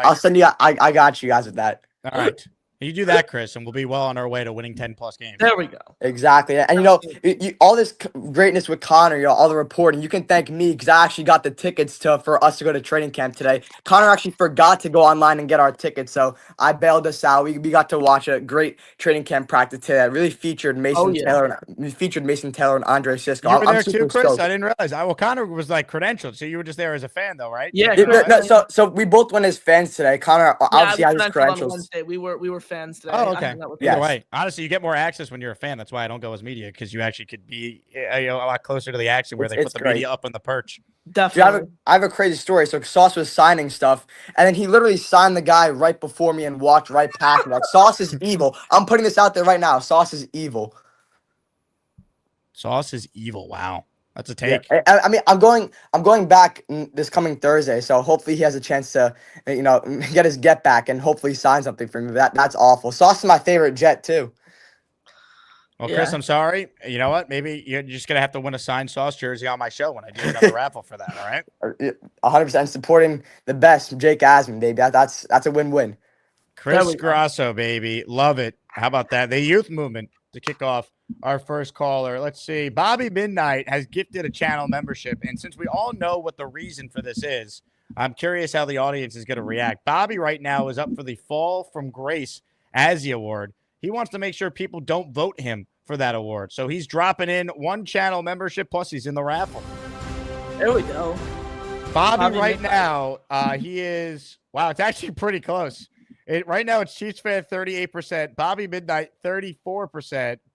I'll send you. I got you guys with that. All right. You do that, Chris, and we'll be well on our way to winning 10+ games. There we go. Exactly. And, all this greatness with Connor, all the reporting, you can thank me because I actually got the tickets for us to go to training camp today. Connor actually forgot to go online and get our tickets, so I bailed us out. We got to watch a great training camp practice today that really featured Mason Taylor and Andre Sisco. You were there I'm super too, Chris? stoked. I didn't realize. Well, Connor was like credentialed, so you were just there as a fan, though, right? Yeah. So we both went as fans today. Connor obviously has his On credentials. Wednesday. We were fans today. Oh, okay. Yes. Either way, honestly, you get more access when you're a fan. That's why I don't go as media, because you actually could be a lot closer to the action where they put the media up on the perch. Definitely. Dude, I have a crazy story. So Sauce was signing stuff, and then he literally signed the guy right before me and walked right past me. Like, Sauce is evil. I'm putting this out there right now. Sauce is evil. Sauce is evil. Wow. That's a take. Yeah. I mean, I'm going back this coming Thursday, so hopefully he has a chance to, get his get back and hopefully sign something for me. That's awful. Sauce is my favorite Jet too. Well, Chris, I'm sorry. You know what? Maybe you're just gonna have to win a signed Sauce jersey on my show when I do another raffle for that. All right. 100% supporting the best, Jake Asman, baby. That's a win-win. Chris Grasso, baby, love it. How about that? The youth movement to kick off our first caller. Let's see. Bobby Midnight has gifted a channel membership, and since we all know what the reason for this is, I'm curious how the audience is going to react. Bobby right now is up for the Fall from Grace Azie Award. He wants to make sure people don't vote him for that award. So he's dropping in 1 channel membership, plus he's in the raffle. There we go. Bobby right now, he is, wow, it's actually pretty close. Right now, it's Chiefs fan 38%, Bobby Midnight 34%,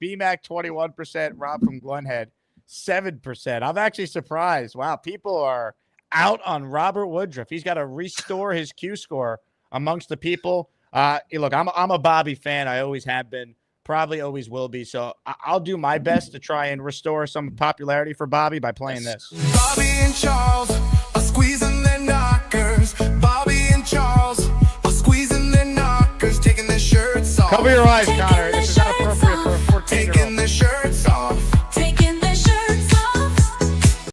BMAC 21%, Rob from Glenhead 7%. I'm actually surprised. Wow, people are out on Robert Woodruff. He's got to restore his Q score amongst the people. Look, I'm a Bobby fan. I always have been, probably always will be. So I'll do my best to try and restore some popularity for Bobby by playing this. Bobby and Charles are squeezing their knockers. Bobby and Charles are squeezing their knockers, taking their shirts off. Cover your eyes, Connor. This is not appropriate for a 14-year-old. Taking their shirts off. Taking their shirts off.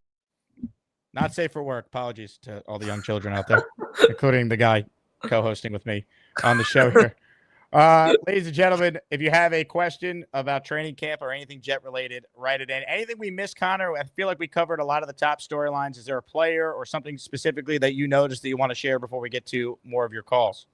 Not safe for work. Apologies to all the young children out there, including the guy co-hosting with me on the show here. Ladies and gentlemen, if you have a question about training camp or anything Jet related, write it in. Anything we missed, Connor? I feel like we covered a lot of the top storylines. Is there a player or something specifically that you noticed that you want to share before we get to more of your calls?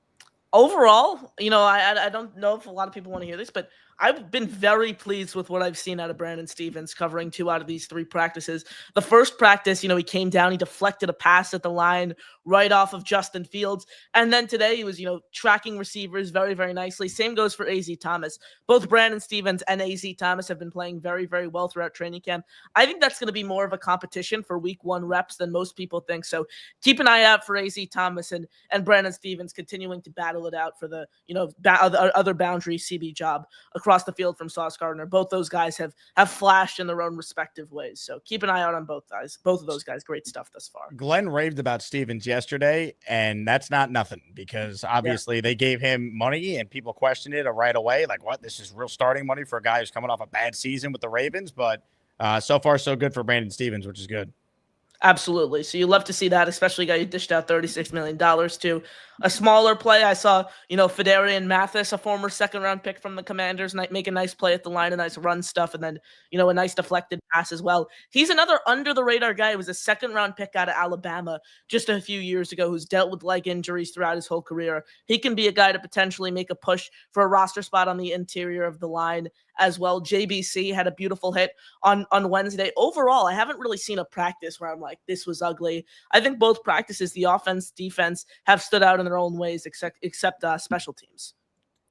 Overall, I don't know if a lot of people want to hear this, but I've been very pleased with what I've seen out of Brandon Stevens covering 2 out of these 3 practices. The first practice, he came down, he deflected a pass at the line right off of Justin Fields. And then today he was, tracking receivers very, very nicely. Same goes for Azie Thomas. Both Brandon Stevens and Azie Thomas have been playing very, very well throughout training camp. I think that's going to be more of a competition for week 1 reps than most people think. So keep an eye out for Azie Thomas and Brandon Stevens continuing to battle it out for the, other boundary CB job across the field from Sauce Gardner. Both those guys have flashed in their own respective ways. So keep an eye out on both guys. Both of those guys, great stuff thus far. Glenn raved about Stevens yesterday, and that's not nothing because obviously they gave him money and people questioned it right away. Like, what? This is real starting money for a guy who's coming off a bad season with the Ravens. But so far, so good for Brandon Stevens, which is good. Absolutely. So you love to see that, especially a guy you dished out $36 million to. A smaller play, I saw, Fedarian Mathis, a former second-round pick from the Commanders, make a nice play at the line, a nice run stuff, and then, a nice deflected pass as well. He's another under-the-radar guy. He was a second-round pick out of Alabama just a few years ago who's dealt with leg injuries throughout his whole career. He can be a guy to potentially make a push for a roster spot on the interior of the line as well. JBC had a beautiful hit on Wednesday. Overall, I haven't really seen a practice where I'm like, this was ugly. I think both practices, the offense, defense, have stood out in their own ways, except special teams.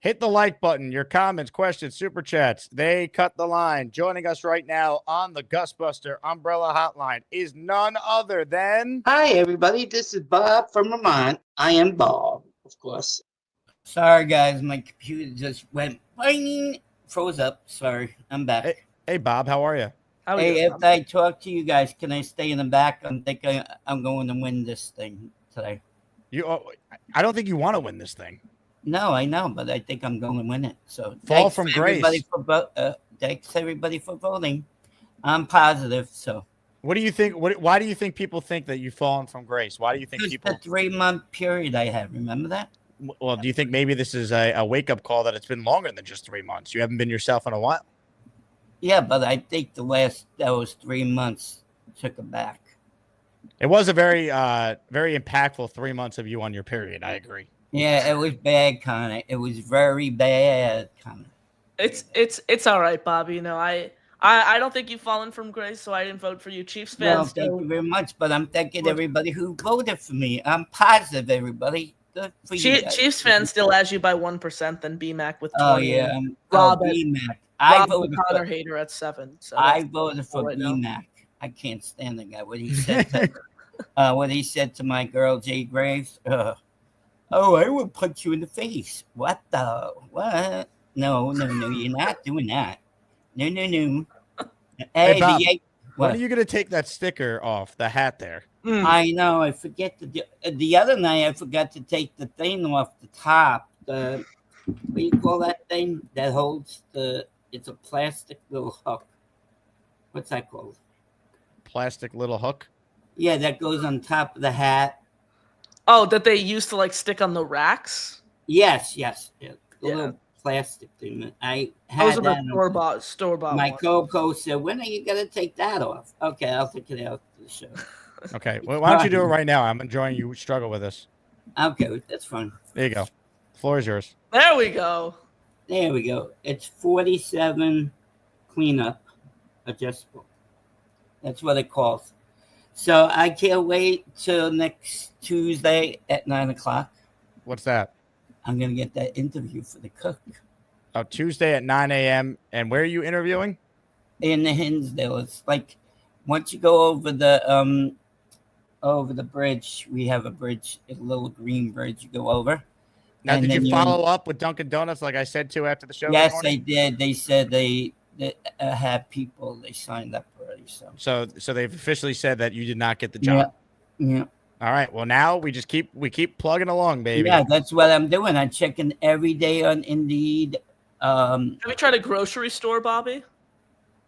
Hit the like button. Your comments, questions, super chats. They cut the line. Joining us right now on the Gusbuster Umbrella Hotline is none other than... Hi, everybody. This is Bob from Vermont. I am Bob, of course. Sorry, guys. My computer just went bing, froze up. Sorry. I'm back. Hey, Bob. How are you? Hey, if I talk to you guys, can I stay in the back? I'm thinking I'm going to win this thing today. I don't think you want to win this thing. No, I know, but I think I'm going to win it. So Fall from grace. Thanks everybody for voting. I'm positive. So what do you think? Why do you think people think that you've fallen from grace? Why do you think people? The 3-month period I had. Remember that? Well, do you think maybe this is a wake-up call that it's been longer than just 3 months? You haven't been yourself in a while. Yeah, but I think those 3 months took it back. It was a very impactful 3 months of you on your period. I agree. Yeah, it was bad, Connor. It was very bad, Connor. It's all right, Bobby. I don't think you've fallen from grace, so I didn't vote for you. Chiefs fans. Well, thank you very much, but I'm thanking everybody who voted for me. I'm positive, everybody. Good for you guys. Chiefs fans still has you by 1%, then BMAC with 20. Oh yeah, Rob BMAC. I voted for Connor Hater at 7. So I voted for right BMAC. I can't stand the guy. What he said to my girl Jay Graves. Oh, I will punch you in the face. What? No, you're not doing that. No. Hey, Bob, When are you gonna take that sticker off the hat there? I know. I forget the other night. I forgot to take the thing off the top. What do you call that thing that holds the? It's a plastic little hook. What's that called? Plastic little hook. Yeah, that goes on top of the hat. Oh, that they used to stick on the racks. Yes. Yeah. Little plastic thing. I had those are store bought. My co-host said, "When are you gonna take that off?" Okay, I'll take it out of the show. Okay, well, why don't you do it right now? I'm enjoying you struggle with this. Okay, that's fun. There you go. The floor is yours. There we go. It's 47 cleanup adjustable. That's what it calls. So I can't wait till next Tuesday at 9:00. What's that? I'm gonna get that interview for the cook. Oh, Tuesday at 9 a.m. And where are you interviewing? In the Hinsdale. It's like once you go over the bridge, we have a bridge, a little green bridge you go over. Now, did you follow up with Dunkin' Donuts like I said to after the show? Yes, they did. They said they had people. They signed up already. So they've officially said that you did not get the job. Yeah. All right. Well, now we keep plugging along, baby. Yeah, that's what I'm doing. I'm checking every day on Indeed. Have you tried a grocery store, Bobby?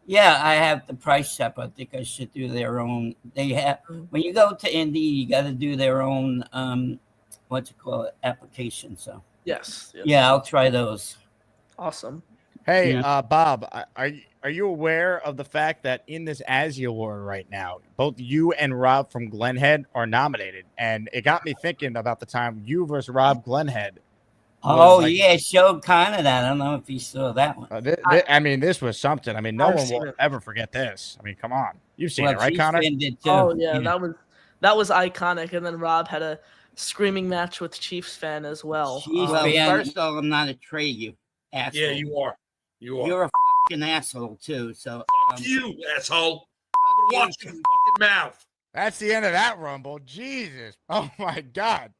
Yeah, I have the Price Shop. I think I should do their own. They have when you go to Indeed, you got to do their own application. So yes. Yeah, I'll try those. Awesome. Hey, Bob, are you aware of the fact that in this Azie Award right now, both you and Rob from Glenhead are nominated? And it got me thinking about the time you versus Rob Glenhead. Yeah, showed kind of that. I don't know if he saw that one. This was something. I mean, no one will ever forget this. I mean, come on. You've seen it, right, Connor? Oh, yeah, that was iconic. And then Rob had a screaming match with Chiefs fan as well. First of all, I'm not a trade, you asshole. Yeah, you are. You're a fucking asshole, too. So you, asshole. Watch your fucking mouth. That's the end of that Rumble. Jesus. Oh, my God.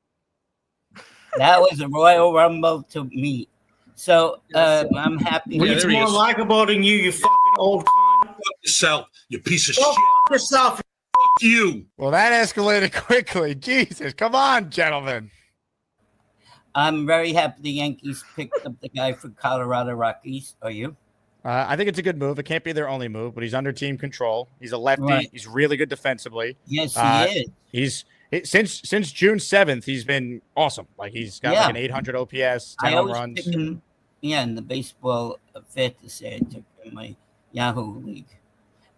That was a Royal Rumble to me. So I'm happy. He's more likable than you fucking old cunt. Fuck yourself, you piece of Go shit. fuck yourself. Fuck you. Well, that escalated quickly. Jesus. Come on, gentlemen. I'm very happy the Yankees picked up the guy for Colorado Rockies. Are you? I think it's a good move. It can't be their only move, but he's under team control. He's a lefty. Right. He's really good defensively. Yes, he is. Since June 7th, he's been awesome. Like he's got like an 800 OPS, 10 home runs. Pick him, in the baseball fantasy, I took in my Yahoo league.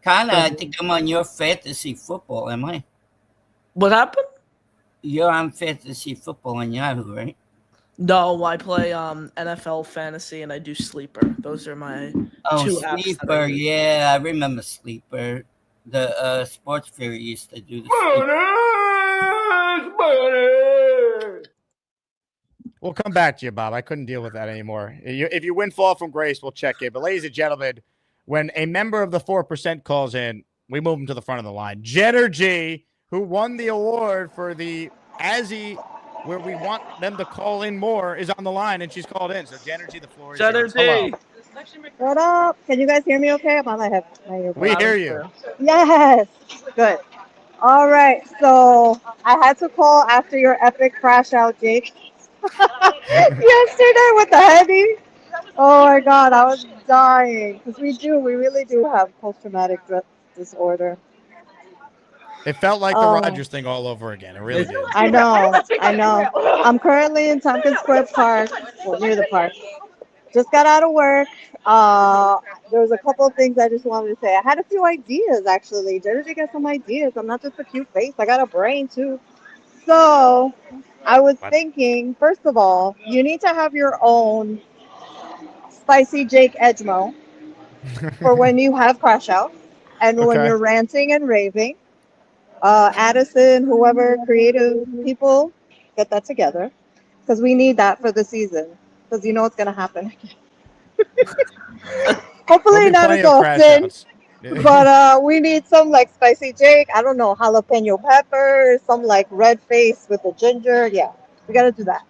Kinda, I think I'm on your fantasy football. Am I? What happened? You're on fantasy football on Yahoo, right? No, I play NFL fantasy and I do Sleeper. Those are my two apps. Sleeper, yeah, I remember Sleeper. The Sports Fury used to do the We'll come back to you, Bob. I couldn't deal with that anymore. If you win fall from grace, we'll check in. But ladies and gentlemen, when a member of the 4% calls in, we move him to the front of the line. Jenner G, who won the award for the Azie, where we want them to call in more, is on the line, and she's called in. So Jenner G, the floor is yours. G. What up? Can you guys hear me okay? I have my earbuds. We hear you. Yes. Good. All right. So I had to call after your epic crash out, Jake. Yesterday with the heavy. Oh my God, I was dying because we really do have post-traumatic disorder. It felt like the Oh. Rogers thing all over again. It really did. I know. I'm currently in Tompkins Square Park, well, near the park. Just got out of work. There was a couple of things I just wanted to say. I had a few ideas, actually. Jersey got some ideas. I'm not just a cute face. I got a brain, too. So I was thinking, first of all, you need to have your own spicy Jake Edgemo for when you have crash out and when Okay. you're ranting and raving. Addison, whoever, creative people, get that together because we need that for the season because you know what's going to happen. Hopefully There'll be not plenty as of crash often, outs. but we need some like spicy Jake. I don't know, jalapeno pepper, some like red face with the ginger. Yeah, we got to do that.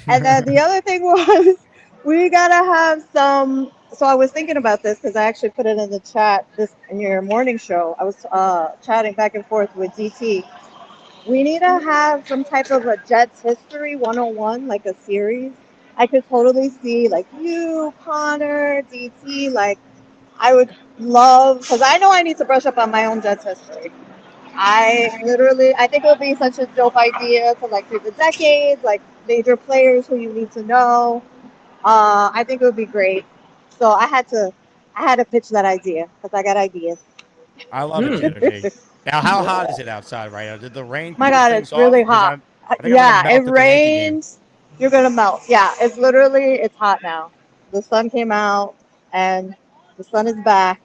And then the other thing was we got to have some. So I was thinking about this because I actually put it in the chat this in your morning show. I was chatting back and forth with DT. We need to have some type of a Jets history 101, like a series. I could totally see like you, Connor, DT. Like I would love because I know I need to brush up on my own Jets history. I think it would be such a dope idea to like through the decades, like major players who you need to know. I think it would be great. So I had to pitch that idea because I got ideas. I love it, Jersey. Now, how hot is it outside right now? Did the rain My cool God, things it's really off? 'Cause hot. I think I'm Yeah, gonna it melt at the Yankee game. rained. You're gonna melt. Yeah, it's hot now. The sun came out and the sun is back.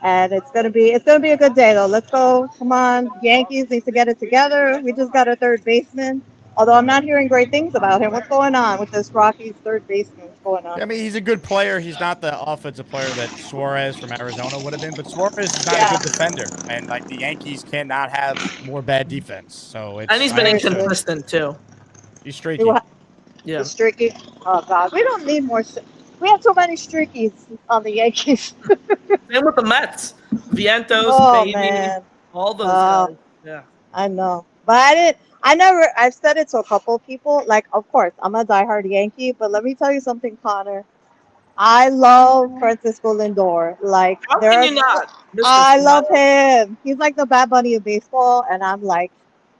And it's gonna be a good day though. Let's go. Come on. Yankees need to get it together. We just got a third baseman. Although I'm not hearing great things about him. What's going on with this Rockies third baseman? What's going on? I mean, he's a good player. He's not the offensive player that Suarez from Arizona would have been, but Suarez is not a good defender. And like the Yankees cannot have more bad defense. So it's And he's been inconsistent too. He's streaky. Yeah. The streaky. Oh God, we don't need more. We have too many streakies on the Yankees. Same with the Mets. Vientos, Oh, Baby, man. all those guys. Yeah. I know, but I've said it to a couple of people. Like, of course, I'm a diehard Yankee, but let me tell you something, Connor. I love Francisco Lindor. Like, How can you not? I love him. He's like the Bad Bunny of baseball, and I'm like,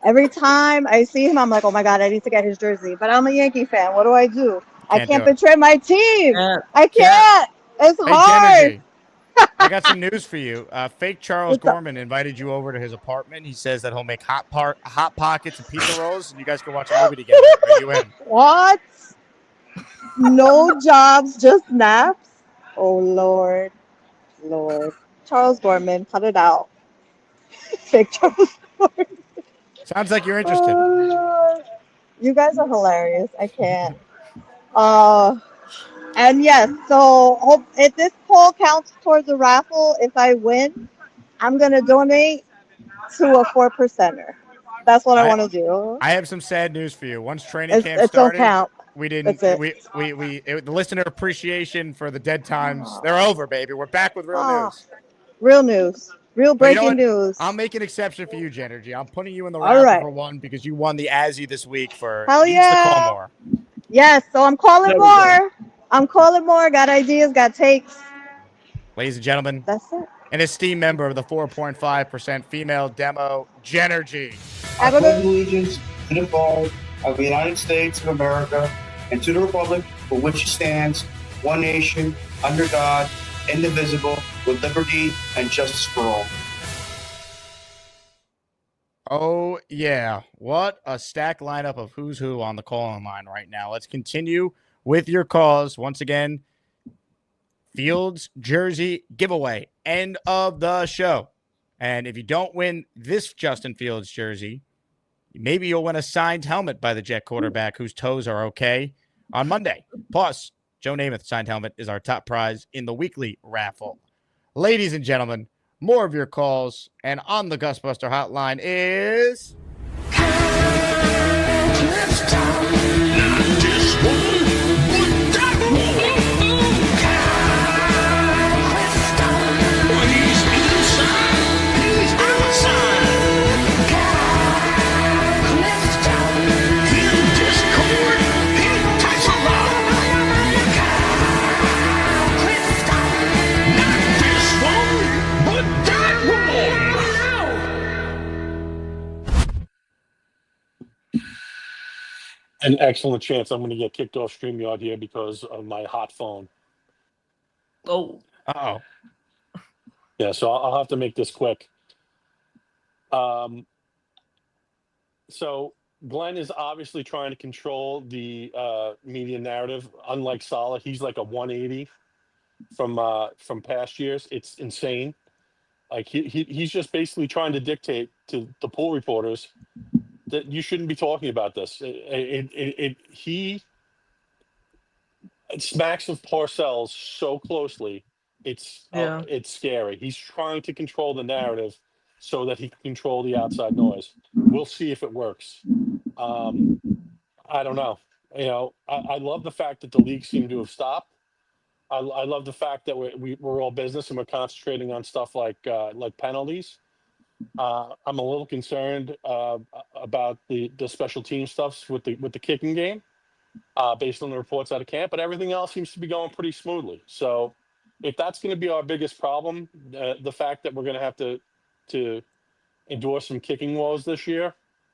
every time I see him, I'm like, oh my God, I need to get his jersey. But I'm a Yankee fan. What do? I Can't can't do it. betray my team. I Can't. can't. It's Hey, hard. Jenergy, I got some news for you. Fake Charles Gorman invited you over to his apartment. He says that he'll make hot pockets and pizza rolls, and you guys can watch a movie together. Are you in? What? No jobs, just naps? Oh, Lord. Charles Gorman, cut it out. Fake Charles Gorman. Sounds like you're interested. You guys are hilarious. I can't. And yes, so if this poll counts towards a raffle, if I win, I'm going to donate to a 4%er. That's what I want to do. I have some sad news for you. Once training camp It don't started, count. we didn't. That's The listener appreciation for the dead times. They're over, baby. We're back with real news. Real news. Real But you know breaking what? news. I'll make an exception for you, Jenergy. I'm putting you in the All raffle right. for one because you won the Azie this week for Hell Needs yeah. to Call More. Yes, so I'm calling more. I'm calling more. Got ideas, got takes. Ladies and gentlemen, That's it. an esteemed member of the 4.5% female demo, Jenergy. I pledge allegiance to the flag of the United States of America and to the republic for which it stands, one nation, under God, indivisible, with liberty and justice for all. Oh, yeah. What a stacked lineup of who's who on the call-in line right now. Let's continue with your calls. Once again, Fields jersey giveaway. End of the show. And if you don't win this Justin Fields jersey, maybe you'll win a signed helmet by the Jet quarterback whose toes are okay on Monday. Plus, Joe Namath's signed helmet is our top prize in the weekly raffle. Ladies and gentlemen, more of your calls, and on the Gusbuster hotline is... An excellent chance I'm going to get kicked off StreamYard here because of my hot phone. Oh. Oh. Yeah, so I'll have to make this quick. So Glenn is obviously trying to control the media narrative. Unlike Salah, he's like a 180 from past years. It's insane. Like he's just basically trying to dictate to the pool reporters that you shouldn't be talking about this. He smacks of Parcells so closely. It's scary. He's trying to control the narrative so that he can control the outside noise. We'll see if it works. I don't know. You know, I love the fact that the league seemed to have stopped. I love the fact that we're all business and we're concentrating on stuff like penalties. I'm a little concerned about the special team stuffs with the kicking game, based on the reports out of camp. But everything else seems to be going pretty smoothly. So, if that's going to be our biggest problem, the fact that we're going to have to endure some kicking woes this year,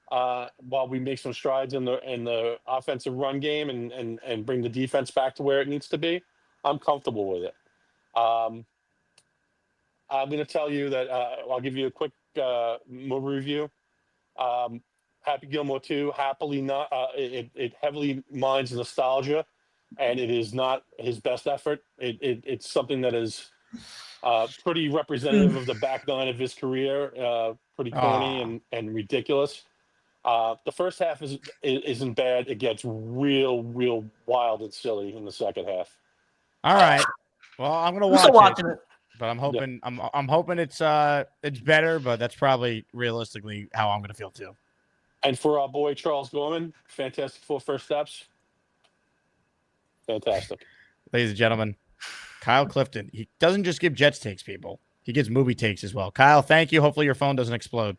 while we make some strides in the offensive run game and bring the defense back to where it needs to be, I'm comfortable with it. I'm going to tell you that I'll give you a quick movie review. Happy Gilmore 2, happily not. It heavily mines nostalgia, and it is not his best effort. It's something that is pretty representative of the back nine of his career. Pretty corny and ridiculous. The first half isn't bad. It gets real wild and silly in the second half. All right. Well, I'm gonna watch it, but I'm hoping I'm hoping it's better. But that's probably realistically how I'm gonna feel too. And for our boy Charles Gorman, fantastic 4 first steps. Fantastic. Ladies and gentlemen, Kyle Clifton. He doesn't just give Jets takes, people. He gives movie takes as well. Kyle, thank you. Hopefully your phone doesn't explode.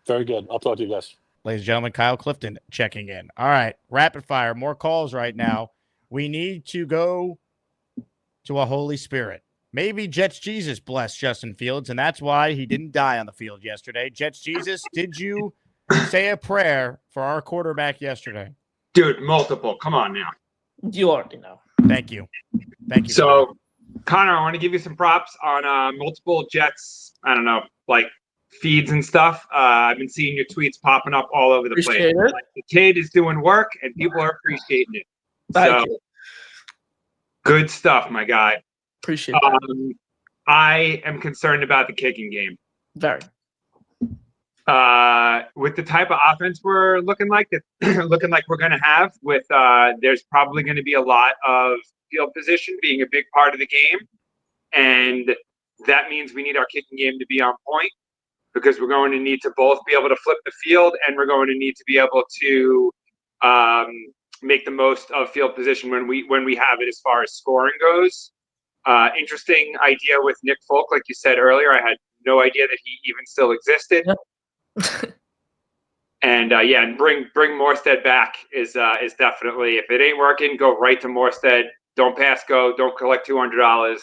Very good. I'll talk to you guys. Ladies and gentlemen, Kyle Clifton checking in. All right, rapid fire. More calls right now. We need to go to a Holy Spirit. Maybe Jets Jesus blessed Justin Fields, and that's why he didn't die on the field yesterday. Jets Jesus, did you say a prayer for our quarterback yesterday? Dude, multiple. Come on now. You already know. Thank you. Thank you. So, Connor, I want to give you some props on multiple Jets, I don't know, like feeds and stuff. I've been seeing your tweets popping up all over the Appreciate place. it. Like, the kid is doing work, and people are appreciating it. Thank you. Good stuff, my guy. Appreciate that. I am concerned about the kicking game. Very. With the type of offense we're looking like we're going to have, with there's probably going to be a lot of field position being a big part of the game, and that means we need our kicking game to be on point, because we're going to need to both be able to flip the field, and we're going to need to be able to make the most of field position when we have it as far as scoring goes. Interesting idea with Nick Folk, like you said earlier. I had no idea that he even still existed. Yep. And and bring Morstead back is definitely, if it ain't working, go right to Morstead. Don't pass go. Don't collect $200.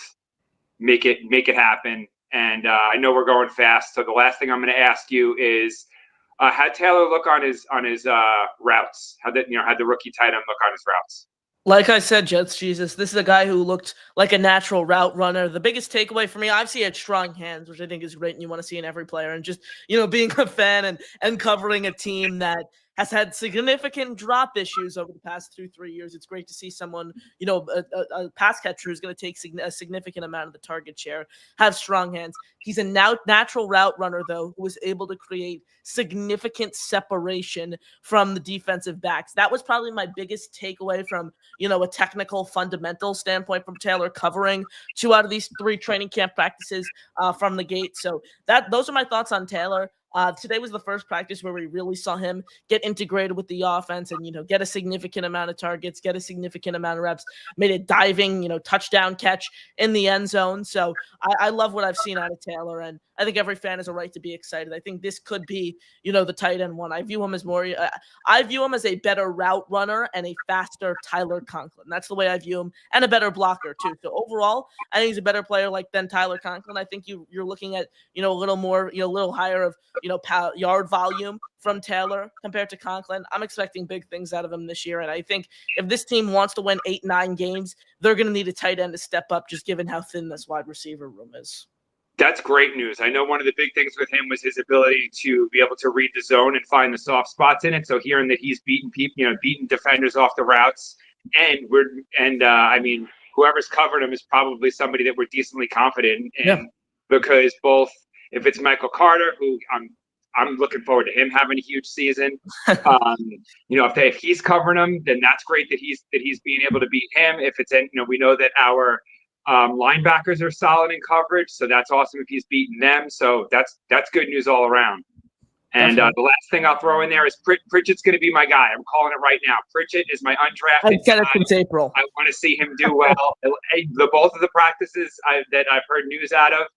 Make it happen. And I know we're going fast, so the last thing I'm going to ask you is, how'd Taylor look on his routes? How'd the rookie tight end look on his routes? Like I said, Jets Jesus, this is a guy who looked like a natural route runner. The biggest takeaway for me, obviously, he had strong hands, which I think is great and you want to see in every player. And just, being a fan and covering a team that has had significant drop issues over the past 2-3 years. It's great to see someone, a pass catcher who's going to take a significant amount of the target share, have strong hands. He's a natural route runner, though, who was able to create significant separation from the defensive backs. That was probably my biggest takeaway from, a technical fundamental standpoint from Taylor, covering 2 out of these 3 training camp practices from the gate. So those are my thoughts on Taylor. Today was the first practice where we really saw him get integrated with the offense and, get a significant amount of targets, get a significant amount of reps, made a diving, touchdown catch in the end zone. So I love what I've seen out of Taylor, and I think every fan has a right to be excited. I think this could be, the tight end one. I view him as a better route runner and a faster Tyler Conklin. That's the way I view him, and a better blocker too. So overall, I think he's a better player than Tyler Conklin. I think you're looking at, a little more, a little higher of yard volume from Taylor compared to Conklin. I'm expecting big things out of him this year, and I think if this team wants to win 8-9 games, they're going to need a tight end to step up, just given how thin this wide receiver room is. That's great news. I know one of the big things with him was his ability to be able to read the zone and find the soft spots in it. So hearing that he's beaten defenders off the routes, and I mean, whoever's covered him is probably somebody that we're decently confident in, because both if it's Michael Carter, who I'm looking forward to him having a huge season. If he's covering him, then that's great that he's being able to beat him. If it's we know that our linebackers are solid in coverage, so that's awesome if he's beating them. So that's good news all around. And the last thing I'll throw in there is Pritchett's going to be my guy. I'm calling it right now. Pritchett is my undrafted I've said it since April. I want to see him do well. Both of the practices that I've heard news out of,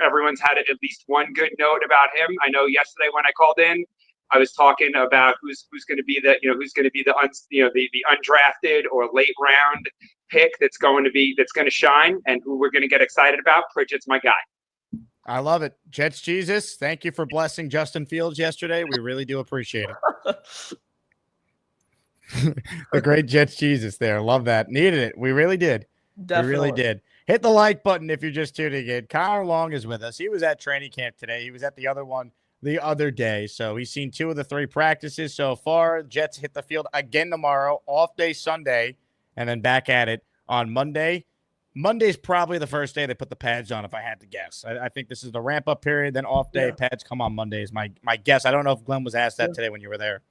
everyone's had at least one good note about him. I know yesterday when I called in, I was talking about who's going to be the undrafted or late round pick that's going to shine, and who we're going to get excited about. Pritchett's my guy. I love it. Jets Jesus, thank you for blessing Justin Fields yesterday. We really do appreciate it. The great Jets Jesus there. Love that. Needed it. We really did. Definitely. We really did. Hit the like button if you're just tuning in. Connor Long is with us. He was at training camp today. He was at the other one the other day. So he's seen 2 of the 3 practices so far. Jets hit the field again tomorrow, off day Sunday, and then back at it on Monday. Monday's probably the first day they put the pads on, if I had to guess. I think this is the ramp-up period, then off day. Pads come on Monday is my guess. I don't know if Glenn was asked that today when you were there.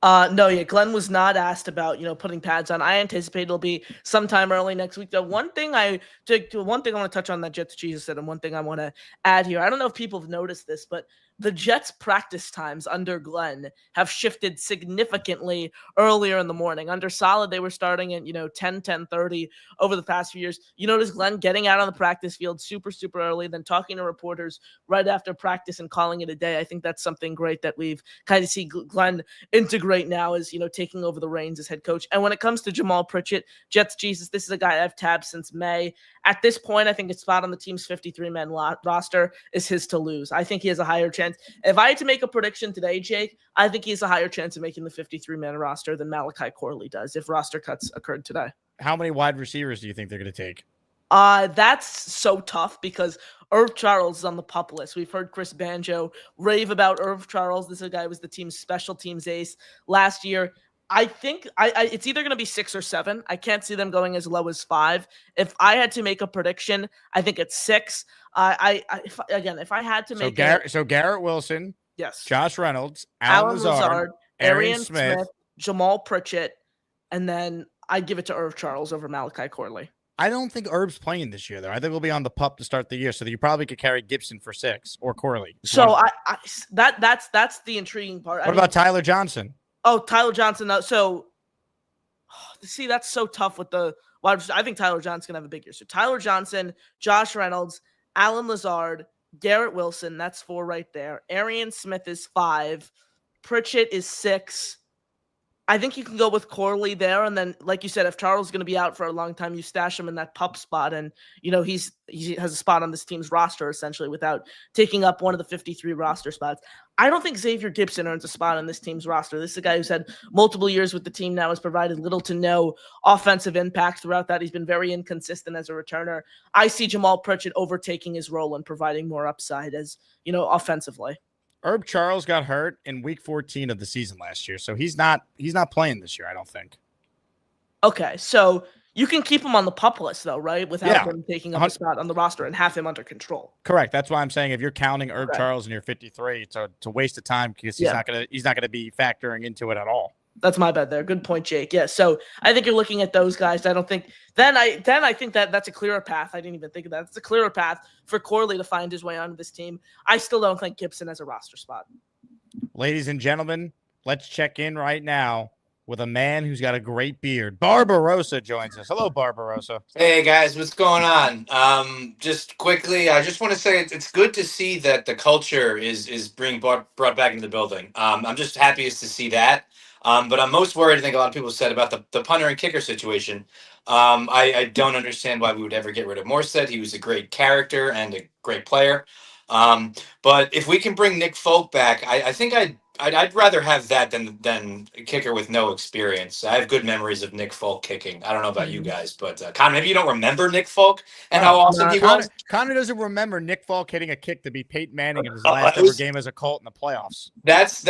No, Glenn was not asked about, putting pads on. I anticipate it'll be sometime early next week. The one thing I want to touch on that Jets Jesus said, and one thing I want to add here. I don't know if people have noticed this, but the Jets practice times under Glenn have shifted significantly earlier in the morning. Under Solid, they were starting at, 10:30 over the past few years. You notice Glenn getting out on the practice field super, super early, then talking to reporters right after practice and calling it a day. I think that's something great that we've kind of see Glenn integrate now as, taking over the reins as head coach. And when it comes to Jamal Pritchett, Jets Jesus, this is a guy I've tabbed since May. At this point, I think his spot on the team's 53-man roster is his to lose. I think he has a higher chance. If I had to make a prediction today, Jake, I think he has a higher chance of making the 53-man roster than Malachi Corley does if roster cuts occurred today. How many wide receivers do you think they're going to take? That's so tough because Irv Charles is on the PUP list. We've heard Chris Banjo rave about Irv Charles. This is a guy who was the team's special teams ace last year. I think it's either going to be 6 or 7. I can't see them going as low as 5. If I had to make a prediction, I think it's 6. If I had to make Garrett Wilson, yes, Josh Reynolds, Alan Lazard, Arian Smith, Jamal Pritchett, and then I'd give it to Irv Charles over Malachi Corley. I don't think Irv's playing this year, though. I think we'll be on the PUP to start the year, so that you probably could carry Gibson for 6 or Corley. So that's the intriguing part. What about Tyler Johnson? Oh, Tyler Johnson. So, see, that's so tough with the wide receiver. I think Tyler Johnson's going to have a big year. So, Tyler Johnson, Josh Reynolds, Alan Lazard, Garrett Wilson. That's 4 right there. Arian Smith is 5. Pritchett is 6. I think you can go with Corley there. And then, like you said, if Charles is going to be out for a long time, you stash him in that PUP spot. And, he has a spot on this team's roster, essentially, without taking up one of the 53 roster spots. I don't think Xavier Gibson earns a spot on this team's roster. This is a guy who's had multiple years with the team now, has provided little to no offensive impact throughout that. He's been very inconsistent as a returner. I see Jamal Pritchett overtaking his role and providing more upside as, offensively. Herb Charles got hurt in week 14 of the season last year, so he's not playing this year, I don't think. Okay, so you can keep him on the PUP list, though, right? Without him taking up a spot on the roster and have him under control. Correct. That's why I'm saying if you're counting Herb Charles in your 53, it's a waste of time because he's not gonna be factoring into it at all. That's my bad there. Good point, Jake. Yeah, so I think you're looking at those guys. I don't think I think that's a clearer path. I didn't even think of that. It's a clearer path for Corley to find his way onto this team. I still don't think Gibson has a roster spot. Ladies and gentlemen, let's check in right now with a man who's got a great beard. Barbarossa joins us. Hello, Barbarossa. Hey, guys. What's going on? Just quickly, I just want to say it's good to see that the culture is being brought back into the building. I'm just happiest to see that. But I'm most worried, I think a lot of people said, about the punter and kicker situation. I don't understand why we would ever get rid of Morstead. He was a great character and a great player. But if we can bring Nick Folk back, I think I'd rather have that than a kicker with no experience. I have good memories of Nick Folk kicking. I don't know about you guys, but Con, maybe you don't remember Nick Folk and how awesome he was. Connor doesn't remember Nick Falk hitting a kick to beat Peyton Manning in his Oh, last it ever was- game as a Colt in the playoffs. That's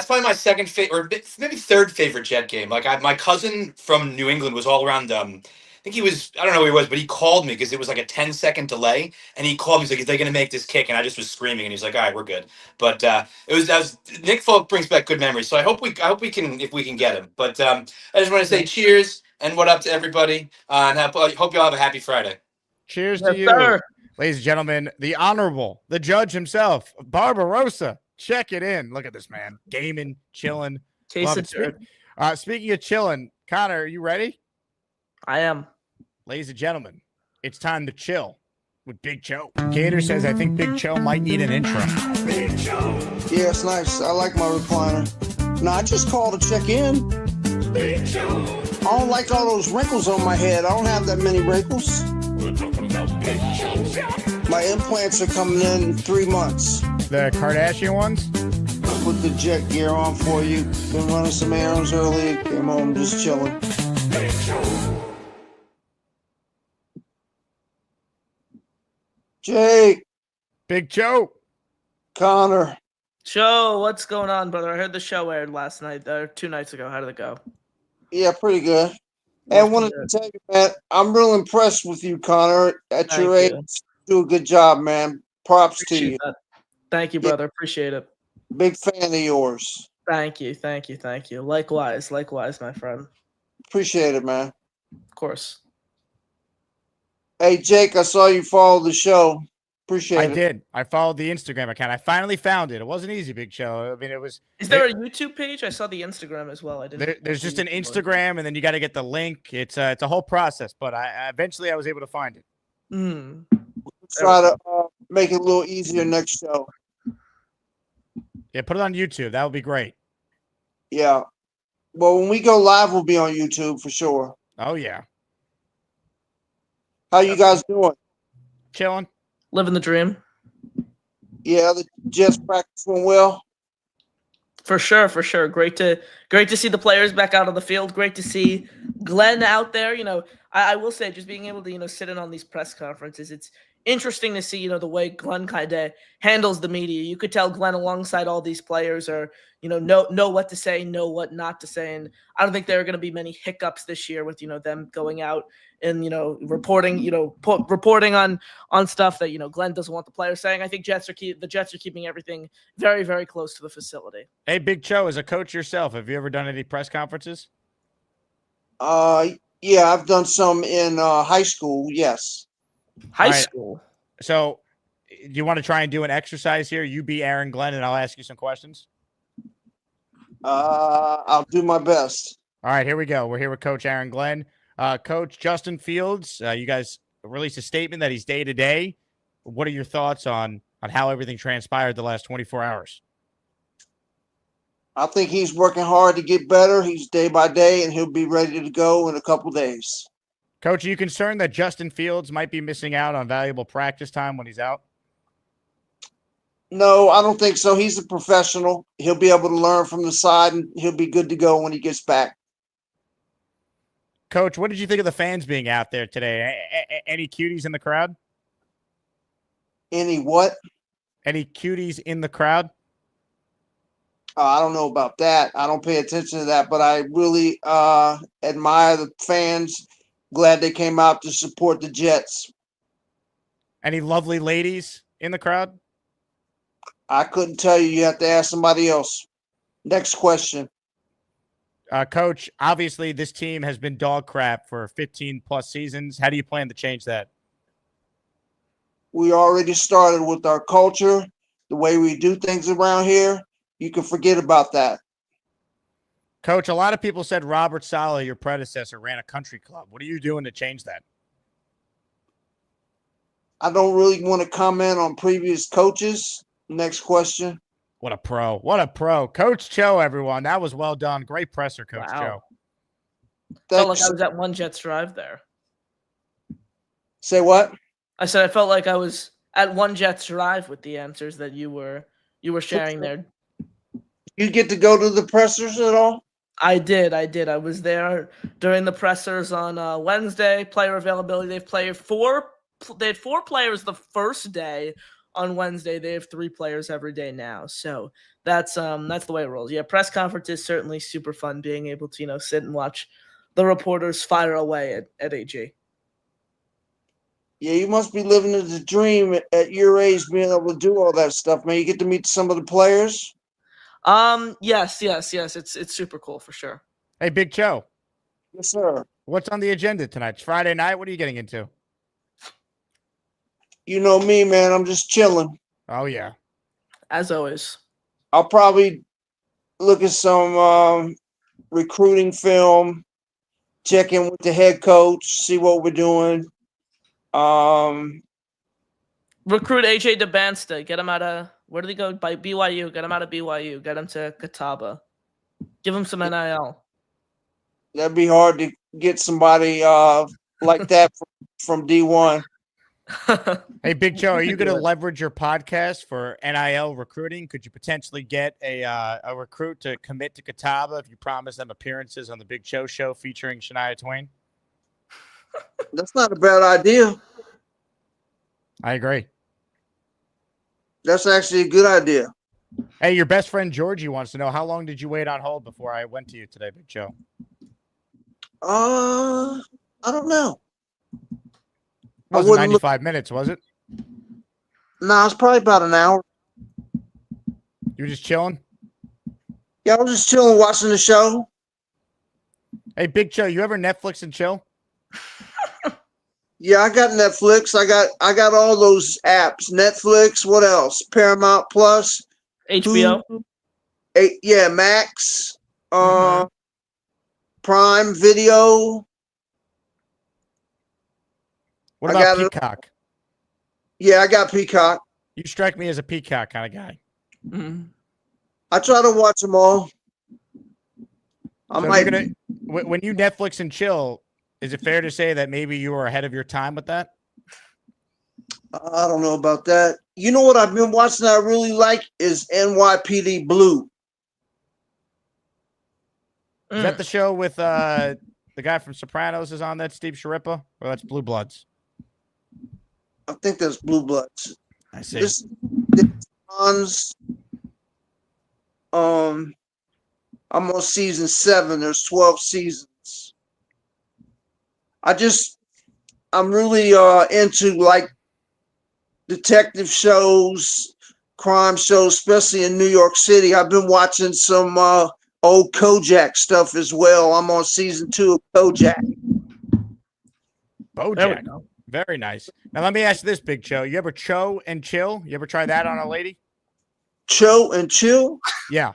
probably my second favorite, or maybe third favorite Jet game. Like my cousin from New England was all around. I think he was. I don't know who he was, but he called me because it was like a 10-second delay, and he called me. He's like, "Is they going to make this kick?" And I just was screaming, and he's like, "All right, we're good." But that was Nick Folk brings back good memories. So I hope we can if we can get him. But I just want to say cheers and what up to everybody, and I hope y'all have a happy Friday. Cheers to you. Sir. Ladies and gentlemen, the honorable, the judge himself, Barbarossa. Check it in. Look at this man. Gaming, chilling. Case of beer. Speaking of chilling, Connor, are you ready? I am. Ladies and gentlemen, it's time to chill with Big Joe. Gator says, I think Big Joe might need an intro. Big Joe. Yeah, it's nice. I like my recliner. No, I just called to check in. Big Joe. I don't like all those wrinkles on my head. I don't have that many wrinkles. We're talking about Big Joe. My implants are coming in 3 months. The Kardashian ones? I put the jet gear on for you. Been running some errands earlier. Came home just chilling. Big Joe. Jake. Big Joe. Connor. Joe, what's going on, brother? I heard the show aired last night, or 2 nights ago. How did it go? Yeah, pretty good. Hey, I wanted to tell you, man, I'm real impressed with you, Connor. At your age, you do a good job, man. Props to you. That. Thank you, brother. Appreciate it. Big fan of yours. Thank you. Likewise, my friend. Appreciate it, man. Of course. Hey, Jake, I saw you follow the show. Appreciate it. I did. I followed the Instagram account. I finally found it. It wasn't easy, Big Show. I mean, it was. Is there a YouTube page? I saw the Instagram as well. I didn't. There's just an Instagram, and then you got to get the link. It's a whole process, but eventually I was able to find it. Try to make it a little easier next show. Yeah, put it on YouTube. That would be great. Yeah. Well, when we go live, we'll be on YouTube for sure. Oh yeah. How you guys doing? Chilling. Living the dream. Yeah, the Jets practice went well. For sure. Great to see the players back out on the field. Great to see Glenn out there. You know, I will say, just being able to sit in on these press conferences, it's interesting to see the way Glenn kind of handles the media. You could tell Glenn alongside all these players are know what to say, know what not to say, and I don't think there are going to be many hiccups this year with them going out and reporting reporting on stuff that Glenn doesn't want the players saying. I think the Jets are keeping everything very, very close to the facility. Hey, Big Joe, as a coach yourself, have you ever done any press conferences? Yeah, I've done some in high school. Yes. High school. So, do you want to try and do an exercise here? You be Aaron Glenn, and I'll ask you some questions. I'll do my best. All right, here we go. We're here with Coach Aaron Glenn. Coach Justin Fields, you guys released a statement that he's day-to-day. What are your thoughts on how everything transpired the last 24 hours? I think he's working hard to get better. He's day by day, and he'll be ready to go in a couple days. Coach, are you concerned that Justin Fields might be missing out on valuable practice time when he's out? No, I don't think so. He's a professional. He'll be able to learn from the side, and he'll be good to go when he gets back. Coach, what did you think of the fans being out there today? Any cuties in the crowd? Any what? Any cuties in the crowd? I don't know about that. I don't pay attention to that, but I really admire the fans. Glad they came out to support the Jets. Any lovely ladies in the crowd? I couldn't tell you. You have to ask somebody else. Next question. Coach, obviously this team has been dog crap for 15-plus seasons. How do you plan to change that? We already started with our culture, the way we do things around here. You can forget about that. Coach, a lot of people said Robert Saleh, your predecessor, ran a country club. What are you doing to change that? I don't really want to comment on previous coaches. Next question. What a pro. What a pro. Coach Cho, everyone. That was well done. Great presser, Coach Cho. Felt like I was at one Jets drive there. Say what? I said I felt like I was at One Jets Drive with the answers that you were sharing there. You get to go to the pressers at all? I did. I was there during the pressers on Wednesday. Player availability. They had 4 players the first day. On Wednesday, they have 3 players every day now. So that's the way it rolls. Yeah, press conference is certainly super fun. Being able to sit and watch the reporters fire away at AG. Yeah, you must be living the dream at your age, being able to do all that stuff, man. You get to meet some of the players. Yes. It's super cool for sure. Hey, Big Joe. Yes, sir. What's on the agenda tonight? It's Friday night. What are you getting into? You know me, man. I'm just chilling. Oh, yeah. As always. I'll probably look at some recruiting film, check in with the head coach, see what we're doing. Recruit AJ DeBansta. Get him out of where did he go? By BYU. Get him out of BYU. Get him to Catawba. Give him some NIL. That'd be hard to get somebody like that from D1. Hey, Big Joe, are you going to leverage your podcast for NIL recruiting? Could you potentially get a recruit to commit to Catawba if you promise them appearances on the Big Joe show featuring Shania Twain? That's not a bad idea. I agree. That's actually a good idea. Hey, your best friend Georgie wants to know, how long did you wait on hold before I went to you today, Big Joe? I don't know. It wasn't 95 minutes, was it? No, it's probably about an hour. You were just chilling? Yeah, I was just chilling, watching the show. Hey, Big Joe, you ever Netflix and chill? Yeah, I got Netflix. I got all those apps. Netflix. What else? Paramount Plus. HBO. Yeah, Max. Prime Video. What about Peacock? Yeah, I got Peacock. You strike me as a Peacock kind of guy. I try to watch them all. When you Netflix and chill, is it fair to say that maybe you were ahead of your time with that? I don't know about that. You know what I've been watching that I really like is NYPD Blue. Is that the show with the guy from Sopranos is on that, Steve Sharippa? Or that's Blue Bloods? I think that's Blue Bloods. I see. This runs. I'm on season 7. There's 12 seasons. I'm really into like detective shows, crime shows, especially in New York City. I've been watching some old Kojak stuff as well. I'm on season 2 of Kojak. Bojack. Very nice. Now let me ask you this, Big Joe. You ever cho and chill? You ever try that on a lady? Cho and chill? Yeah.